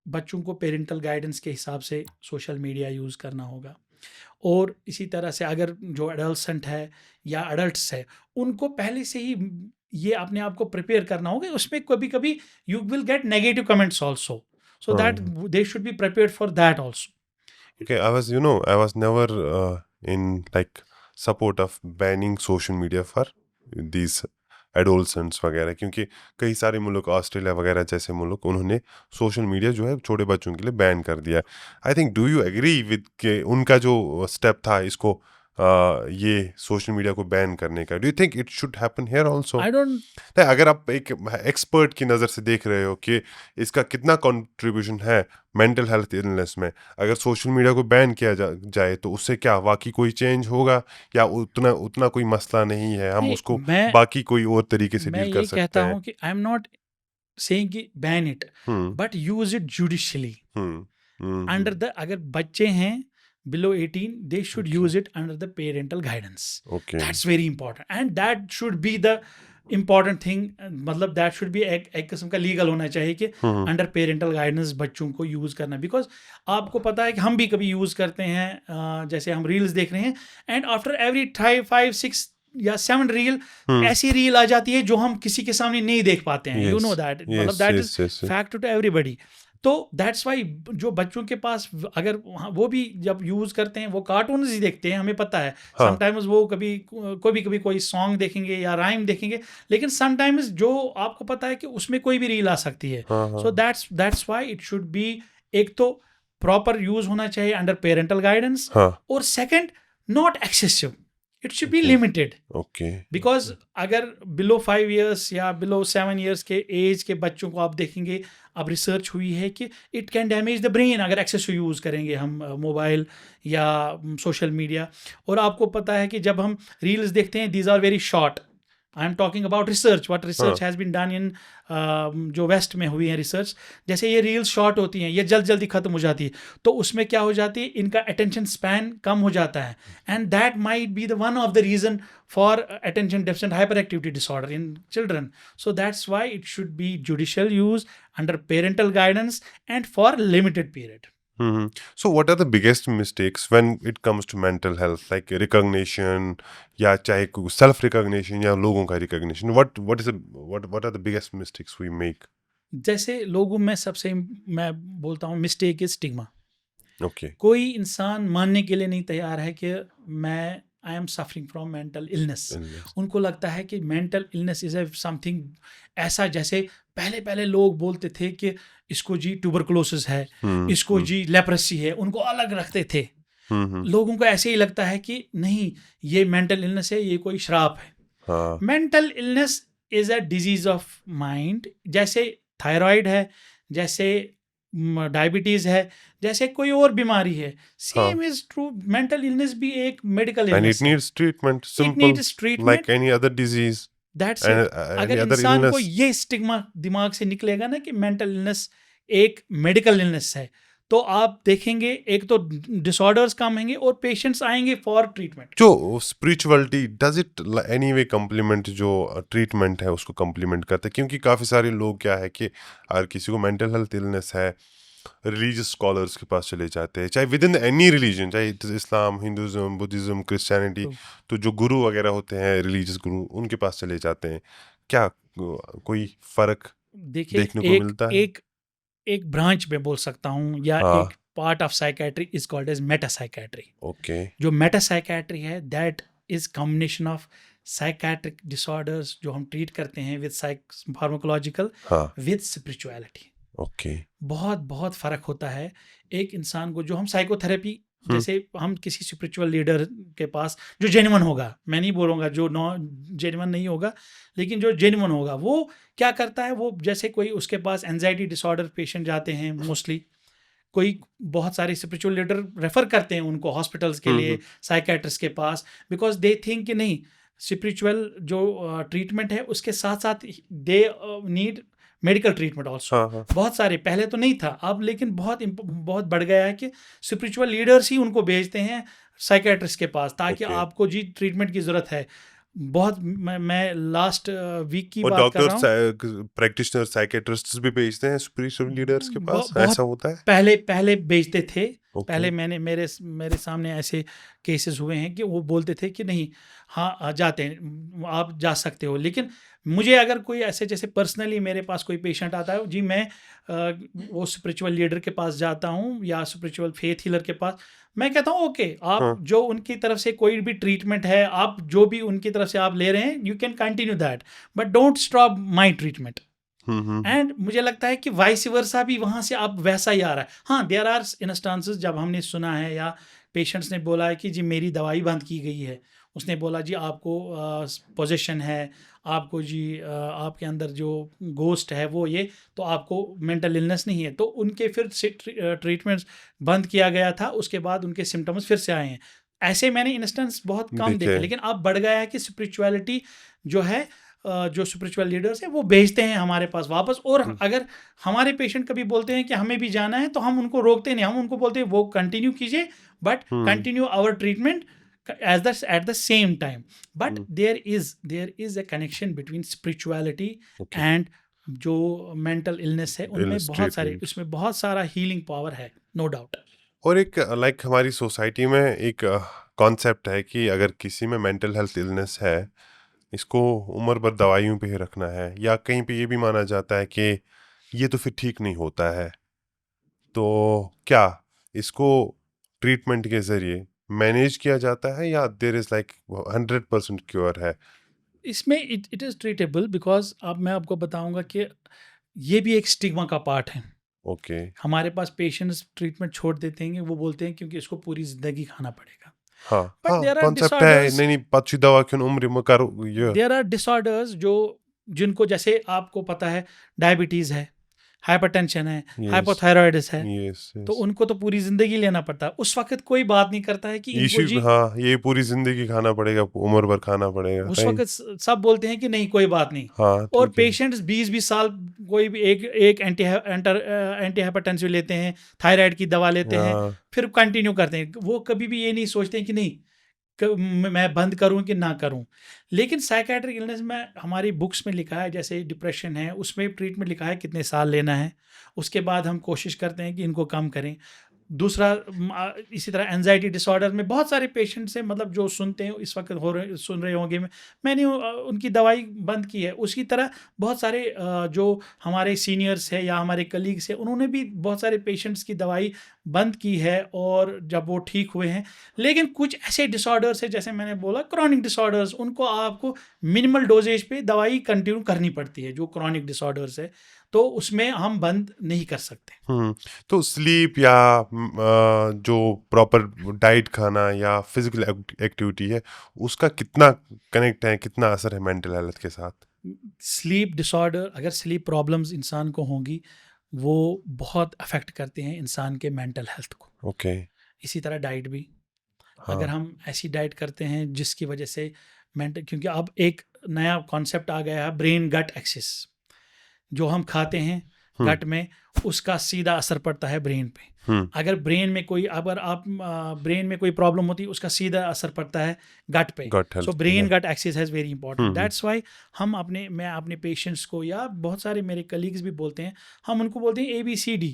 बच्चों को पेरेंटल गाइडेंस के हिसाब से सोशल मीडिया यूज़ करना होगा. और इसी तरह से अगर जो एडल्सेंट है या एडल्ट्स है, उनको पहले से ही ये अपने आप को प्रिपेयर करना होगा. उसमें कभी you will get negative comments also, so that they should be prepared for that also. Okay, I was never in like support of banning social media for these adolescents वगैरह, क्योंकि कई सारे मुल्क, ऑस्ट्रेलिया वगैरह जैसे मुल्क, उन्होंने सोशल मीडिया जो है छोटे बच्चों के लिए बैन कर दिया. I think do you agree with के उनका जो स्टेप था इसको ये सोशल मीडिया को बैन करने का? Do you think it should happen here also? I don't अगर आप एक एक्सपर्ट की नज़र से देख रहे हो कि इसका कितना कंट्रीब्यूशन है मेंटल हेल्थ इलनेस में, अगर सोशल मीडिया को बैन किया जाए तो उससे क्या वाकई कोई चेंज होगा, या उतना कोई मसला नहीं है, हम नहीं, उसको मैं बाकी कोई और तरीके से मैं डील कर ये सकते कहता हैं? हूँ कि आई एम नॉट सेइंग कि ban it, hmm but use it judicially hmm under the, अगर बच्चे हैं below 18, they should Okay. use it under the parental guidance. Okay That's very important, and that should be the important thing. मतलब that should be एक किस्म का legal होना चाहिए कि अंडर पेरेंटल गाइडेंस बच्चों को यूज़ करना, बिकॉज आपको पता है कि हम भी कभी यूज़ करते हैं, जैसे हम रील्स देख रहे हैं, एंड आफ्टर एवरी 5, 6 या 7 रील ऐसी रील आ जाती है जो हम किसी के सामने नहीं देख पाते हैं. यू नो दैट, मतलब that is fact to everybody. तो दैट्स वाई जो बच्चों के पास, अगर वो भी जब यूज़ करते हैं वो कार्टून्स ही देखते हैं, हमें पता है. हाँ. समटाइम्स वो कभी कोई सॉन्ग देखेंगे या राइम देखेंगे, लेकिन समटाइम्स जो आपको पता है कि उसमें कोई भी रील आ सकती है. So that's why it should B, एक तो प्रॉपर यूज़ होना चाहिए अंडर पेरेंटल गाइडेंस, और second not excessive, it should B limited. Okay because अगर बिलो 5 years या बिलो 7 years के एज के बच्चों को आप देखेंगे, अब रिसर्च हुई है कि it can damage the brain अगर एक्सेसिव यूज़ करेंगे हम मोबाइल या सोशल मीडिया. और आपको पता है कि जब हम रील्स देखते हैं, these are very short. I am talking about research, what research has been done in जो वेस्ट में हुई है रिसर्च. जैसे ये रील्स शॉर्ट होती हैं, ये जल्दी खत्म हो जाती है, तो उसमें क्या हो जाती है, इनका अटेंशन स्पैन कम हो जाता है, and that might be the one of the reason for attention deficit hyper activity disorder in children. So that's why it should B judicial use under parental guidance and for limited period. So what are the biggest mistakes when it comes to mental health, like recognition, या चाहे self recognition या लोगों का recognition? What are the biggest mistakes we make? जैसे लोगों में सबसे मैं बोलता हूँ मिस्टेक इज स्टिग्मा. Okay. कोई इंसान मानने के लिए नहीं तैयार है कि मैं I am suffering from mental illness. उनको लगता है कि मेंटल इलनेस इज समथिंग ऐसा, जैसे पहले लोग बोलते थे कि इसको जी ट्यूबरकुलोसिस है, इसको जी लेप्रेसी है, उनको अलग रखते थे. लोगों को ऐसे ही लगता है कि नहीं, ये मेंटल इलनेस है, ये कोई श्राप है. Mental illness is a disease of mind, जैसे थायराइड है, जैसे डायबिटीज है, जैसे कोई और बीमारी है. Same is true, mental illness भी एक medical And illness it needs treatment, है. simple, it needs treatment. like any other disease that's and it. अगर any other इंसान को illness. ये स्टिग्मा दिमाग से निकलेगा ना कि मेंटल इलनेस एक मेडिकल इलनेस है, तो आप देखेंगे एक तो डिसऑर्डर्स कम होंगे और पेशेंट्स आएंगे फॉर ट्रीटमेंट. जो spirituality does it any way complement जो ट्रीटमेंट है उसको कम्प्लीमेंट करते हैं? क्योंकि काफ़ी सारे लोग क्या है कि अगर किसी को मेंटल हेल्थ इलनेस है, रिलीजियस स्कॉलर्स के पास चले जाते हैं, चाहे विद इन एनी रिलीजन, चाहे इस्लाम, हिंदुज़म, बुद्धिज़्म, क्रिश्चियनिटी, तो जो गुरु वगैरह होते हैं, रिलीजियस गुरु, उनके पास चले जाते हैं. क्या कोई फ़र्क देखिए, देखने को मिलता है? एक ब्रांच में बोल सकता हूँ, या एक part of psychiatry is called as meta psychiatry. Okay. जो मेटा साइकेट्री है, that is combination of psychiatric disorders जो हम ट्रीट करते हैं with pharmacological with spirituality. Okay. बहुत फ़र्क होता है एक इंसान को. जो हम साइकोथेरेपी, जैसे हम किसी स्पिरिचुअल लीडर के पास जो जेन्युइन होगा, मैं नहीं बोलूँगा जो जेन्युइन नहीं होगा, लेकिन जो जेन्युइन होगा, वो क्या करता है, वो जैसे कोई उसके पास एंजाइटी डिसऑर्डर पेशेंट जाते हैं मोस्टली, कोई बहुत सारे स्पिरिचुअल लीडर रेफ़र करते हैं उनको हॉस्पिटल्स के लिए, साइकेट्रिस्ट के पास, बिकॉज दे थिंक कि नहीं, स्पिरिचुअल जो ट्रीटमेंट है उसके साथ साथ they need medical treatment also. बहुत सारे, पहले तो नहीं था, अब लेकिन बहुत बढ़ गया है कि स्पिरिचुअल लीडर्स ही उनको भेजते हैं साइकेट्रिस्ट के पास, ताकि आपको जी ट्रीटमेंट की ज़रूरत है. बहुत मैं लास्ट वीक की बात कर रहा हूँ. डॉक्टर्स, प्रैक्टिशनर, साइकेट्रिस्ट्स भी भेजते हैं स्पिरिचुअल लीडर्स के पास, ऐसा होता है? पहले भेजते थे. पहले मेरे सामने ऐसे केसेस हुए हैं कि वो बोलते थे कि नहीं, हाँ जाते हैं, आप जा सकते हो. लेकिन मुझे अगर कोई ऐसे, जैसे पर्सनली मेरे पास कोई पेशेंट आता है, जी मैं वो स्पिरिचुअल लीडर के पास जाता हूँ या स्पिरिचुअल फेथ हीलर के पास, मैं कहता हूँ ओके, आप जो उनकी तरफ से कोई भी ट्रीटमेंट है, आप जो भी उनकी तरफ से आप ले रहे हैं, you can continue that, but don't stop my treatment. And मुझे लगता है कि वाइस वर्सा भी वहाँ से आप वैसा ही आ रहा है. हाँ, देयर आर इंस्टांसेस जब हमने सुना है या पेशेंट्स ने बोला है कि जी मेरी दवाई बंद की गई है, उसने बोला जी आपको पोजेशन है, आपको जी आपके अंदर जो गोस्ट है वो ये, तो आपको मेंटल इलनेस नहीं है, तो उनके फिर से ट्रीटमेंट्स बंद किया गया था, उसके बाद उनके सिम्टम्स फिर से आए हैं। ऐसे मैंने इंस्टेंस बहुत कम देखे, देखिए लेकिन अब बढ़ गया है कि स्पिरिचुअलिटी जो है जो स्पिरिचुअल लीडर्स हैं वो भेजते हैं हमारे पास वापस, और अगर हमारे पेशेंट कभी बोलते हैं कि हमें भी जाना है तो हम उनको रोकते नहीं, हम उनको बोलते हैं वो कंटिन्यू कीजिए, but continue our treatment at the same time. But there is a connection between spirituality Okay. and जो mental illness है, उनमें Illness बहुत सारे, treatment. उसमें बहुत सारा हीलिंग पावर है, नो डाउट। और एक लाइक हमारी सोसाइटी में एक कॉन्सेप्ट है कि अगर किसी में मेंटल हेल्थ इलनेस है, इसको उम्र भर दवाइयों पे ही रखना है, या कहीं पे ये भी माना जाता है कि ये तो फिर ठीक नहीं होता है। तो क्या इसको ट्रीटमेंट के जरिए मैनेज किया जाता है, या देयर इज लाइक 100% क्योर है? इसमें इट इज़ ट्रीटेबल, बिकॉज अब मैं आपको बताऊंगा कि ये भी एक स्टिग्मा का पार्ट है। ओके। हमारे पास पेशेंट्स ट्रीटमेंट छोड़ देते हैं, वो बोलते हैं क्योंकि इसको पूरी ज़िंदगी खाना पड़ेगा। हाँ बट हाँ, देयर आर कॉन्सेप्ट है, डिसऑर्डर्स, नहीं नहीं पच्ची दवा क्यों उम्र में करो ये। देयर आर डिसऑर्डर्स जो जिनको, जैसे आपको पता है डायबिटीज़ है, हाइपरटेंशन है, यस हाइपोथायराइडिस है, यस तो यस। उनको तो पूरी ज़िंदगी लेना पड़ता है। उस वक्त कोई बात नहीं करता है कि इनको इशू जी, हाँ, ये पूरी जिंदगी खाना पड़ेगा, उम्र भर खाना पड़ेगा, उस राइट? वक्त सब बोलते हैं कि नहीं कोई बात नहीं। हाँ और ठीक है। पेशेंट्स 20-20 साल कोई भी एक एंटी हाइपरटेंसिव लेते हैं, थायराइड की दवा लेते हैं, हाँ फिर कंटिन्यू करते हैं। वो कभी भी ये नहीं सोचते हैं कि नहीं मैं बंद करूं कि ना करूं। लेकिन साइकेट्रिक इलनेस में हमारी बुक्स में लिखा है, जैसे डिप्रेशन है उसमें ट्रीटमेंट लिखा है कितने साल लेना है, उसके बाद हम कोशिश करते हैं कि इनको कम करें। दूसरा इसी तरह एंजाइटी डिसऑर्डर में बहुत सारे पेशेंट्स हैं, मतलब जो सुनते हैं इस वक्त सुन रहे होंगे, मैंने उनकी दवाई बंद की है। उसी तरह बहुत सारे जो हमारे सीनियर्स हैं या हमारे कलीग्स हैं, उन्होंने भी बहुत सारे पेशेंट्स की दवाई बंद की है, और जब वो ठीक हुए हैं। लेकिन कुछ ऐसे डिसऑर्डर्स है, जैसे मैंने बोला क्रॉनिक डिसऑर्डर्स, उनको आपको मिनिमल डोजेज पे दवाई कंटिन्यू करनी पड़ती है, जो क्रॉनिक डिसऑर्डर्स है, तो उसमें हम बंद नहीं कर सकते। तो स्लीप या जो प्रॉपर डाइट खाना या फिजिकल एक्टिविटी है, उसका कितना कनेक्ट है, कितना असर है मेंटल हेल्थ के साथ? स्लीप डिसऑर्डर, अगर स्लीप प्रॉब्लम्स इंसान को होंगी, वो बहुत अफेक्ट करते हैं इंसान के मेंटल हेल्थ को। ओके। इसी तरह डाइट भी, अगर हाँ हम ऐसी डाइट करते हैं जिसकी वजह से मेंटल, क्योंकि अब एक नया कॉन्सेप्ट आ गया है ब्रेन गट एक्सिस, जो हम खाते हैं गट में, उसका सीधा असर पड़ता है ब्रेन पे। अगर ब्रेन में कोई, अगर आप ब्रेन में कोई प्रॉब्लम होती है, उसका सीधा असर पड़ता है गट पे। Gut so health brain gut axis has very important. Hmm that's why मैं अपने पेशेंट्स को, या बहुत सारे मेरे कलीग्स भी बोलते हैं, हम उनको बोलते हैं ABCD।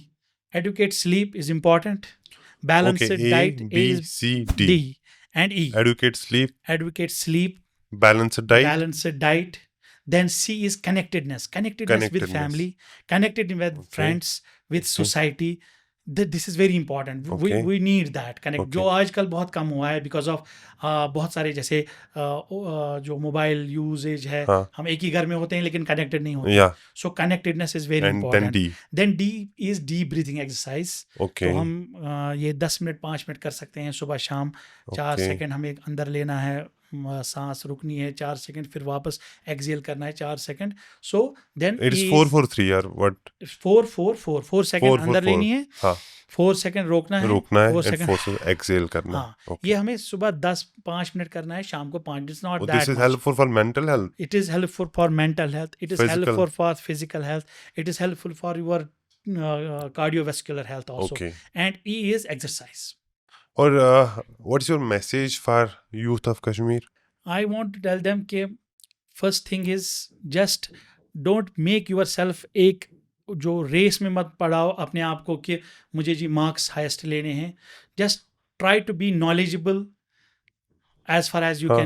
Educate sleep is important, okay, balanced A diet B is C D। D and E. Educate sleep, Advocate sleep, balanced diet, balanced diet. Then C is connectedness. Connectedness with connectedness. family, connected with Okay. friends, with society. This is very important. Okay. We need that connect. Okay. जो आजकल बहुत कम हुआ है because of बहुत सारे, जैसे जो mobile usage है, हाँ हम एक ही घर में होते हैं लेकिन कनेक्टेड नहीं होते। या so connectedness is very and then important. D। Then D is deep breathing exercise. Okay तो हम ये 10 मिनट 5 मिनट कर सकते हैं सुबह शाम। 4 Okay. सेकंड हमें अंदर लेना है, सांस रुकनी है 4 सेकंड, फिर वापस एक्सेल करना है 4 second. So then it is 4-4-3 यार, व्हाट? 4 सेकंड 4-4-4 अंदर लेनी है, हाँ, 4 सेकंड रोकना है, रोकना है 4 एंड सेकंड 4 एक्सेल करना हाँ। है। ये हमें सुबह 10-5 मिनट करना है, शाम को 5। It's not this that is much. Helpful for mental health, It is helpful for mental health, it is Physical. helpful for physical health, it is helpful for your cardiovascular health also. Okay. And E is exercise. और what is your message for youth of Kashmir? I want to tell them कि first thing is just don't make yourself एक जो race में मत पड़ाओ अपने आप को कि मुझे जी मार्क्स हाईएस्ट लेने हैं। Just try to be knowledgeable as far as हाँ।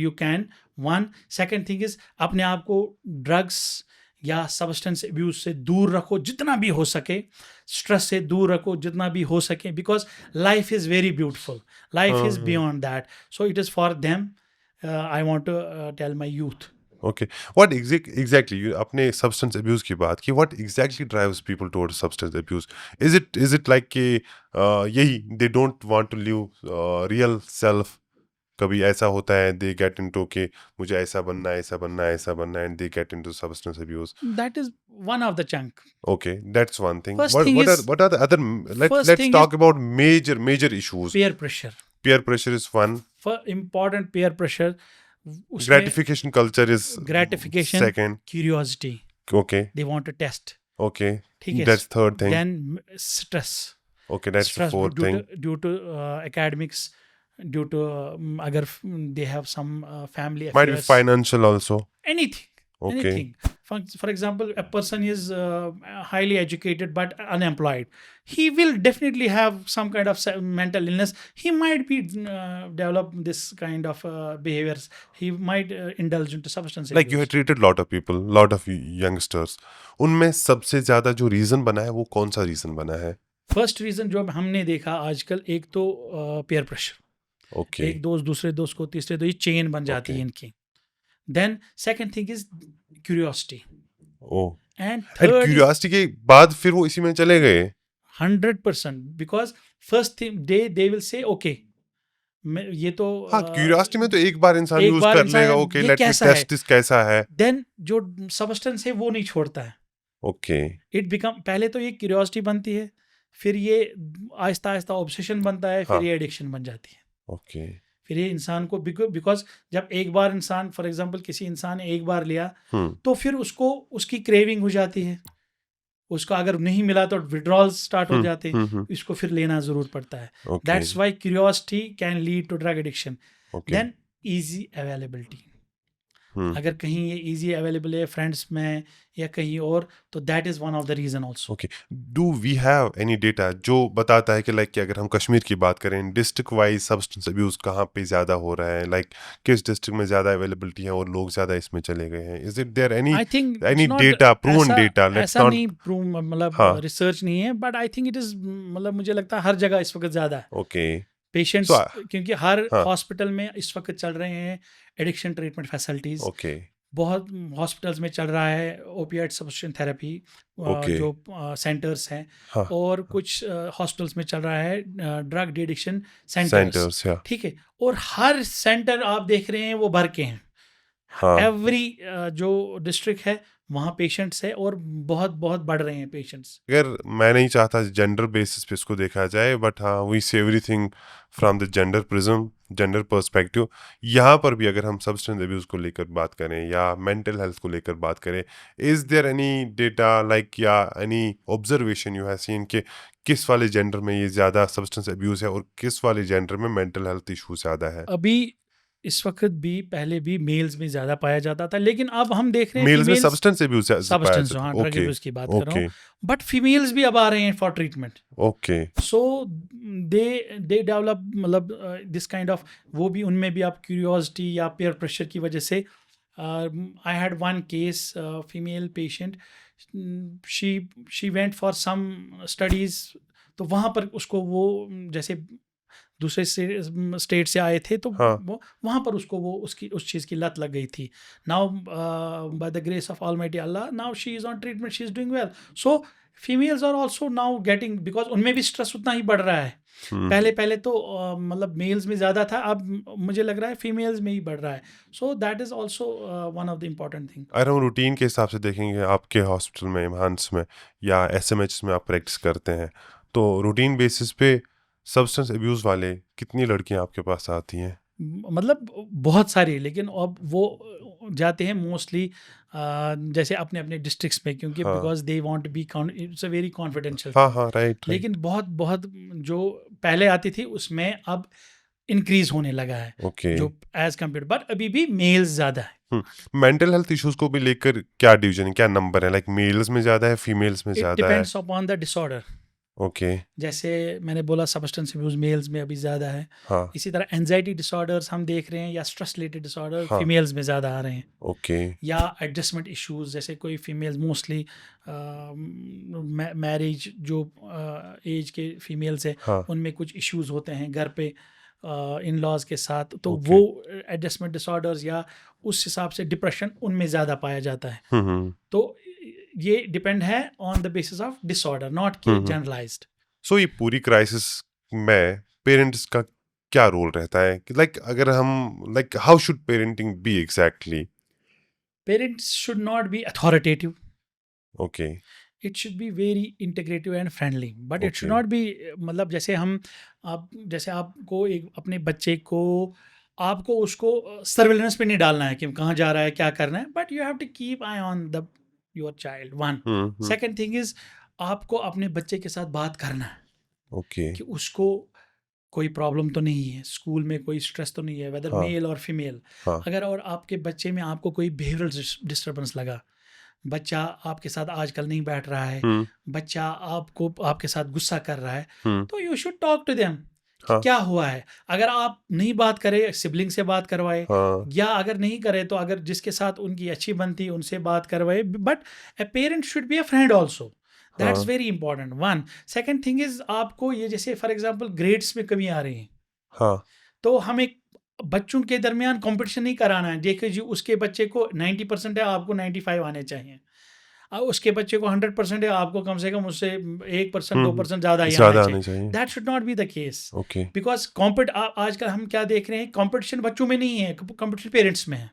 you can. One second thing is अपने आप को ड्रग्स या सब्सटेंस अब्यूज से दूर रखो जितना भी हो सके, स्ट्रेस से दूर रखो जितना भी हो सके, because life is very beautiful, life is beyond that. So it is for them. I want to tell my youth. Okay, what exactly आपने सब्सटेंस अब्यूज की बात की, what exactly drives people towards substance abuse? Is it like कि यही they don't want to live real self? कभी ऐसा होता है दे गेट इनटू कि मुझे ऐसा बनना है, ऐसा बनना है, ऐसा बनना है, and they get into substance abuse. That is one of the chunk. Okay, that's one thing. First What thing what are is what are the other? first Let's thing is talk about major issues. peer pressure. Peer pressure is one. For important peer pressure, उसमें Gratification culture is gratification, second. curiosity. Okay, They want to test. okay. ठीक है. That's third thing. Then stress. Okay, that's the Stress fourth thing. due to academics, due to अगर they have some family Might be affairs. financial also. Anything. Okay. Anything. For example, a person is highly educated but unemployed. He will definitely have some kind of mental illness. He might be develop this kind of behaviors. He might indulge into substance Like you abuse. have treated lot of people, lot of youngsters. उनमें सबसे ज्यादा जो reason बना है वो कौन सा reason बना है? फर्स्ट रीजन जो हमने देखा आजकल, एक तो पेयर प्रेशर. Okay. एक दोस्त दूसरे दोस्त को, तीसरे दोस्त, ये चेन बन जाती है Okay. इनकी. Then second thing is curiosity. Oh. And And third curiosity के बाद फिर वो इसी में चले गए. 100%, because first thing they will say okay, ये तो हाँ, क्यूरियोसिटी में तो एक बार इंसान एक यूज बार कर इंसान लेगा. ओके, ये लेट मी कैसा है? टेस्ट दिस कैसा है. देन जो सबस्टेंस है वो नहीं छोड़ता है. ओके. इट बिकम, पहले तो ये क्यूरियोसिटी बनती है, फिर ये आहिस्ता आहिस्ता ऑब्सेशन बनता है, फिर हाँ. ये एडिक्शन बन जाती है. ओके. फिर ये इंसान को, बिकॉज जब एक बार इंसान, फॉर एग्जांपल किसी इंसान ने एक बार लिया, तो फिर उसको उसकी क्रेविंग हो जाती है. उसका अगर नहीं मिला तो विड्रॉल स्टार्ट हो जाते हैं. इसको फिर लेना जरूर पड़ता है. Okay. That's why curiosity can lead to drug addiction. Okay. Then easy availability. अगर कहीं ये इजी अवेलेबल है फ्रेंड्स में या कहीं और, तो that is one of the reason also. Okay. Do we have any data जो बताता है कि लाइक कि अगर हम कश्मीर की बात करें, डिस्ट्रिक्ट वाइज सब्सटेंस अब्यूज कहाँ पे ज्यादा हो रहा है? लाइक किस डिस्ट्रिक्ट में ज्यादा अवेलेबिलिटी है और लोग ज्यादा इसमें चले गए हैं? Is it there I think any data, proven data? Let's ऐसा नॉट. नहीं प्रूव, मतलब हाँ. रिसर्च नहीं है, but I think it is, मतलब मुझे लगता है हर जगह इस वक्त ज्यादा है ओके. पेशेंट्स, So, क्योंकि हर हाँ. हॉस्पिटल में इस वक्त चल रहे हैं एडिक्शन ट्रीटमेंट फैसिलिटीज. ओके. बहुत हॉस्पिटल्स में चल रहा है ओपियाइड सब्स्टिट्यूशन थेरेपी, Okay. जो सेंटर्स हैं. हाँ. और कुछ हॉस्पिटल्स में चल रहा है drug de addiction centres. Centres, या. ठीक है. और हर सेंटर आप देख रहे हैं वो भर के हैं. हाँ. एवरी जो डिस्ट्रिक्ट है वहाँ पेशेंट्स है, और बहुत बहुत बढ़ रहे हैं पेशेंट्स. अगर मैं नहीं चाहता जेंडर बेसिस पे इसको देखा जाए, बट हाँ, we see everything from the gender prism, gender perspective. यहाँ पर भी अगर हम सब्सटेंस अब्यूज को लेकर बात करें या मेंटल हेल्थ को लेकर बात करें, is there any data like या any observation you have seen कि किस वाले जेंडर में ये ज़्यादा सब्सटेंस अब्यूज है और किस वाले जेंडर में मेंटल हेल्थ इशू ज़्यादा है? अभी इस वक्त भी, पहले भी मेल्स में ज़्यादा पाया जाता था, लेकिन अब हम देख रहे हैं मेल्स में females- सब्सटेंस अब्यूज सब्सटेंस, हाँ, ड्रग अब्यूज की बात कर रहा हूँ. बट फीमेल्स भी अब आ रहे हैं for treatment. Okay. So they develop, मतलब दिस काइंड ऑफ, वो भी, उनमें भी आप क्यूरियोसिटी या पेयर प्रेशर की वजह से. I had one case, female patient, she went for some studies. तो वहाँ पर उसको वो, जैसे दूसरे स्टेट से आए थे, तो हाँ. वो वहाँ पर उसको वो उसकी उस चीज़ की लत लग गई थी. Now by the grace of almighty Allah, now she is on treatment, she is doing well. So females are also now getting, because उनमें भी स्ट्रेस उतना ही बढ़ रहा है. पहले तो मतलब मेल्स में ज़्यादा था, अब मुझे लग रहा है फीमेल्स में ही बढ़ रहा है. So that is also one of the important thing. अगर हम रूटीन के हिसाब से देखेंगे आपके हॉस्पिटल में, इम्हांस में या SMH में आप प्रैक्टिस करते हैं, तो रूटीन बेसिस पे सब्सटेंस अब्यूज वाले कितनी लड़कियां आपके पास आती हैं? मतलब बहुत सारी, लेकिन अब वो जाते हैं मोस्टली जैसे अपने अपने डिस्ट्रिक्ट्स में, क्योंकि हाँ. Because they want be, it's a very confidential. हाँ हाँ, राइट. लेकिन बहुत बहुत जो पहले आती थी उसमें अब इंक्रीज होने लगा है. ओके. जो एज कम्पेयर, बट अभी भी मेल्स ज़्यादा है. मेंटल हेल्थ इश्यूज को भी लेकर क्या डिवीजन है, क्या नंबर है? लाइक मेल्स में ज्यादा है, फीमेल्स में इट ज्यादा है? Depends upon the disorder. Okay. जैसे मैंने बोला सब्सटेंस अब्यूज मेल्स में अभी ज़्यादा है. हाँ. इसी तरह एंजाइटी डिसऑर्डर्स हम देख रहे हैं, या स्ट्रेस रिलेटेड डिसऑर्डर हाँ. फीमेल्स में ज़्यादा आ रहे हैं. ओके. या एडजस्टमेंट इश्यूज, जैसे कोई फीमेल्स मोस्टली मैरिज जो एज के फीमेल्स है, हाँ. उनमें कुछ इश्यूज होते हैं घर पे. इन लॉज के साथ, तो Okay. वो एडजस्टमेंट डिसऑर्डर्स या उस हिसाब से डिप्रेशन उनमें ज़्यादा पाया जाता है। तो ये डिपेंड है on the basis of disorder, not कि जनरलाइज्ड। सो ये पूरी क्राइसिस में पेरेंट्स का क्या रोल रहता है कि लाइक अगर हम like how should parenting B exactly? Parents should not be authoritative, okay it should be very integrative and friendly, but it should Okay. Not be मतलब जैसे हम जैसे आपको एक अपने बच्चे को आपको उसको सर्वेलेंस पे नहीं डालना है कि कहाँ जा रहा है क्या करना है, but you have to keep eye on the your child, one. Second thing is आपको अपने बच्चे के साथ बात करना है ओके कि उसको कोई प्रॉब्लम तो नहीं है, स्कूल में कोई स्ट्रेस तो नहीं है, वेदर हाँ मेल और फीमेल। हाँ अगर और आपके बच्चे में आपको कोई बिहेवियरल डिस्टर्बेंस लगा, बच्चा आपके साथ आजकल नहीं बैठ रहा है, बच्चा आपको आपके साथ गुस्सा कर रहा है, तो you should talk to them कि हाँ क्या हुआ है। अगर आप नहीं बात करें, सिबलिंग से बात करवाए, हाँ या अगर नहीं करे तो अगर जिसके साथ उनकी अच्छी बनती उनसे बात करवाए, but a parent should be a friend also, that's हाँ very important, one. Second thing is आपको ये जैसे फॉर एग्जाम्पल ग्रेड्स में कमी आ रही है, हाँ तो हम एक बच्चों के दरमियान कंपटीशन नहीं कराना है। देखिए जी, उसके बच्चे को 90% है, आपको 95 आने चाहिए। उसके बच्चे को 100% है, आपको कम से कम उससे 1% 2% ज़्यादा ही आना ज़्यादा चाहिए। आने चाहिए। That should not be the case, okay because आजकल हम क्या देख रहे हैं, कंपटीशन बच्चों में नहीं है, कंपटीशन पेरेंट्स में है।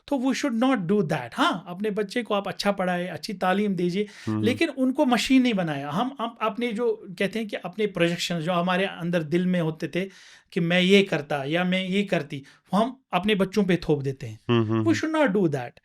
तो we should not do that. हाँ, अपने बच्चे को आप अच्छा पढ़ाए, अच्छी तालीम दीजिए, लेकिन उनको मशीन नहीं बनाया। हम अपने जो कहते हैं कि अपने प्रोजेक्शन जो हमारे अंदर दिल में होते थे कि मैं ये करता या मैं ये करती, वो हम अपने बच्चों पे थोप देते हैं। We should not do that.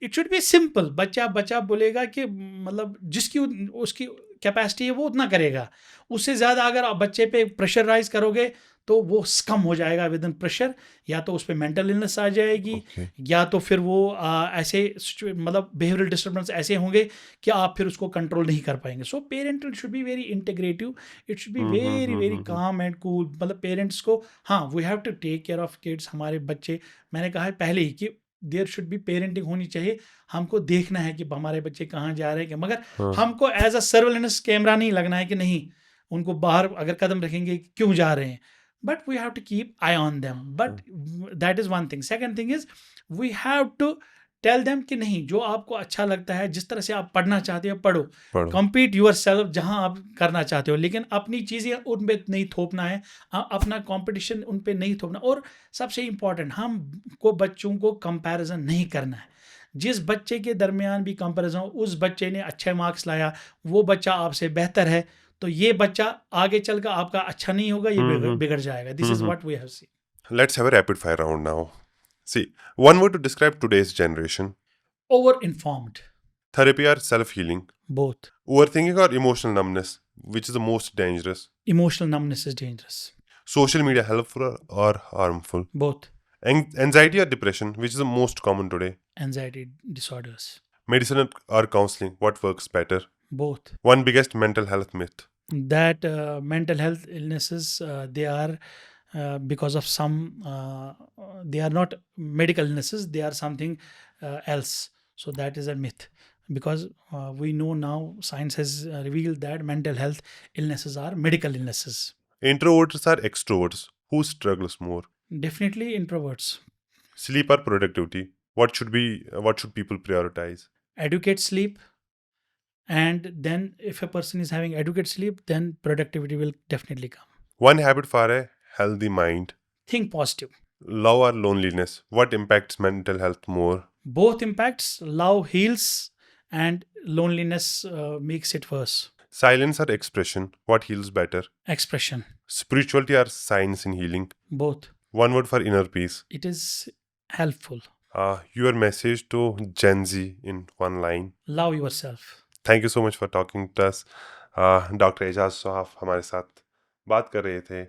It should be simple. बच्चा बच्चा बोलेगा कि मतलब जिसकी उसकी कैपेसिटी है वो उतना करेगा। उससे ज़्यादा अगर आप बच्चे पे प्रेशराइज करोगे तो वो कम हो जाएगा विद इन प्रेशर, या तो उस पर मेंटल इलनेस आ जाएगी, ओके या तो फिर वो ऐसे मतलब बिहेवियरल डिस्टर्बेंस ऐसे होंगे कि आप फिर उसको कंट्रोल नहीं कर पाएंगे। So parental should be very integrative, it should be very very calm and cool. मतलब पेरेंट्स को, हाँ, we have to take care of kids, हमारे बच्चे। मैंने कहा है पहले ही कि देयर शुड बी पेरेंटिंग होनी चाहिए। हमको देखना है कि हमारे बच्चे कहाँ जा रहे हैं, मगर हाँ हमको एज अ सर्वेलेंस कैमरा नहीं लगना है कि नहीं उनको बाहर अगर कदम रखेंगे क्यों जा रहे हैं, but we have to keep eye on them, but that is one thing. Second thing is we have to tell them कि नहीं, जो आपको अच्छा लगता है, जिस तरह से आप पढ़ना चाहते हो पढ़ो, पढ़ो compete yourself जहाँ आप करना चाहते हो, लेकिन अपनी चीज़ें उन पे नहीं थोपना है, अपना कंपटीशन उन पे नहीं थोपना। और सबसे इम्पॉर्टेंट, हमको बच्चों को कंपैरिजन नहीं करना है। जिस बच्चे के दरमियान भी कंपैरिजन, उस बच्चे ने अच्छे मार्क्स लाया, वो बच्चा आपसे बेहतर है, तो ये बच्चा आगे चलकर आपका अच्छा नहीं होगा, ये बिगड़ जाएगा। This is what we have seen. Let's have a rapid fire round now. See, one word to describe today's generation: over informed, therapy or self healing, both. overthinking or emotional numbness, which is the most dangerous, emotional numbness is dangerous, social media helpful or harmful, both. anxiety or depression, which is the most common today, anxiety disorders, medicine or counseling, what works better, both. one biggest mental health myth. That mental health illnesses, they are because of some they are not medical illnesses, they are something else. So that is a myth, because we know now, science has revealed that mental health illnesses are medical illnesses. Introverts or extroverts, who struggles more? Definitely introverts. Sleep or productivity, what should people prioritize? Adequate sleep, and then if a person is having adequate sleep, then productivity will definitely come. One habit for a healthy mind. Think positive. Love or loneliness, what impacts mental health more? Both impacts. Love heals and loneliness makes it worse. Silence or expression, what heals better? Expression. Spirituality or science in healing? Both. One word for inner peace. It is helpful. Your message to Gen Z in one line. Love yourself. Thank you so much for talking to us. Doctor Ejaz साहब हमारे साथ बात कर रहे थे,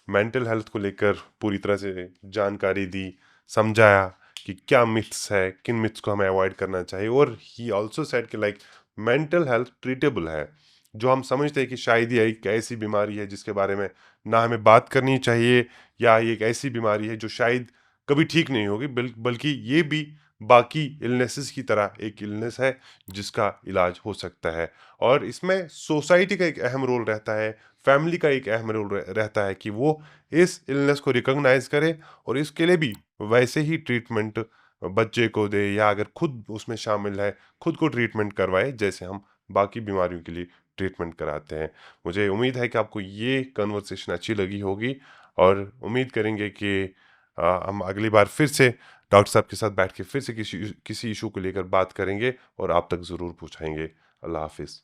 mental health को लेकर पूरी तरह से जानकारी दी, समझाया कि क्या मिथ्स है, किन मिथ्स को हमें अवॉइड करना चाहिए, और ही ऑल्सो सेड कि लाइक मेंटल हेल्थ ट्रीटेबल है। जो हम समझते हैं कि शायद ये एक ऐसी बीमारी है जिसके बारे में ना हमें बात करनी चाहिए, या ये एक ऐसी बीमारी है जो शायद कभी ठीक नहीं होगी, बल्कि ये भी बाकी इलनेसेस की तरह एक इलनेस है जिसका इलाज हो सकता है। और इसमें सोसाइटी का एक अहम रोल रहता है, फैमिली का एक अहम रोल रहता है कि वो इस इलनेस को रिकॉग्नाइज करे और इसके लिए भी वैसे ही ट्रीटमेंट बच्चे को दे, या अगर खुद उसमें शामिल है खुद को ट्रीटमेंट करवाए जैसे हम बाकी बीमारियों के लिए ट्रीटमेंट कराते हैं। मुझे उम्मीद है कि आपको ये कन्वर्सेशन अच्छी लगी होगी, और उम्मीद करेंगे कि हम अगली बार फिर से डॉक्टर साहब के साथ बैठ के फिर से किसी इशू को लेकर बात करेंगे और आप तक ज़रूर पहुँचाएंगे। अल्लाह हाफिज़।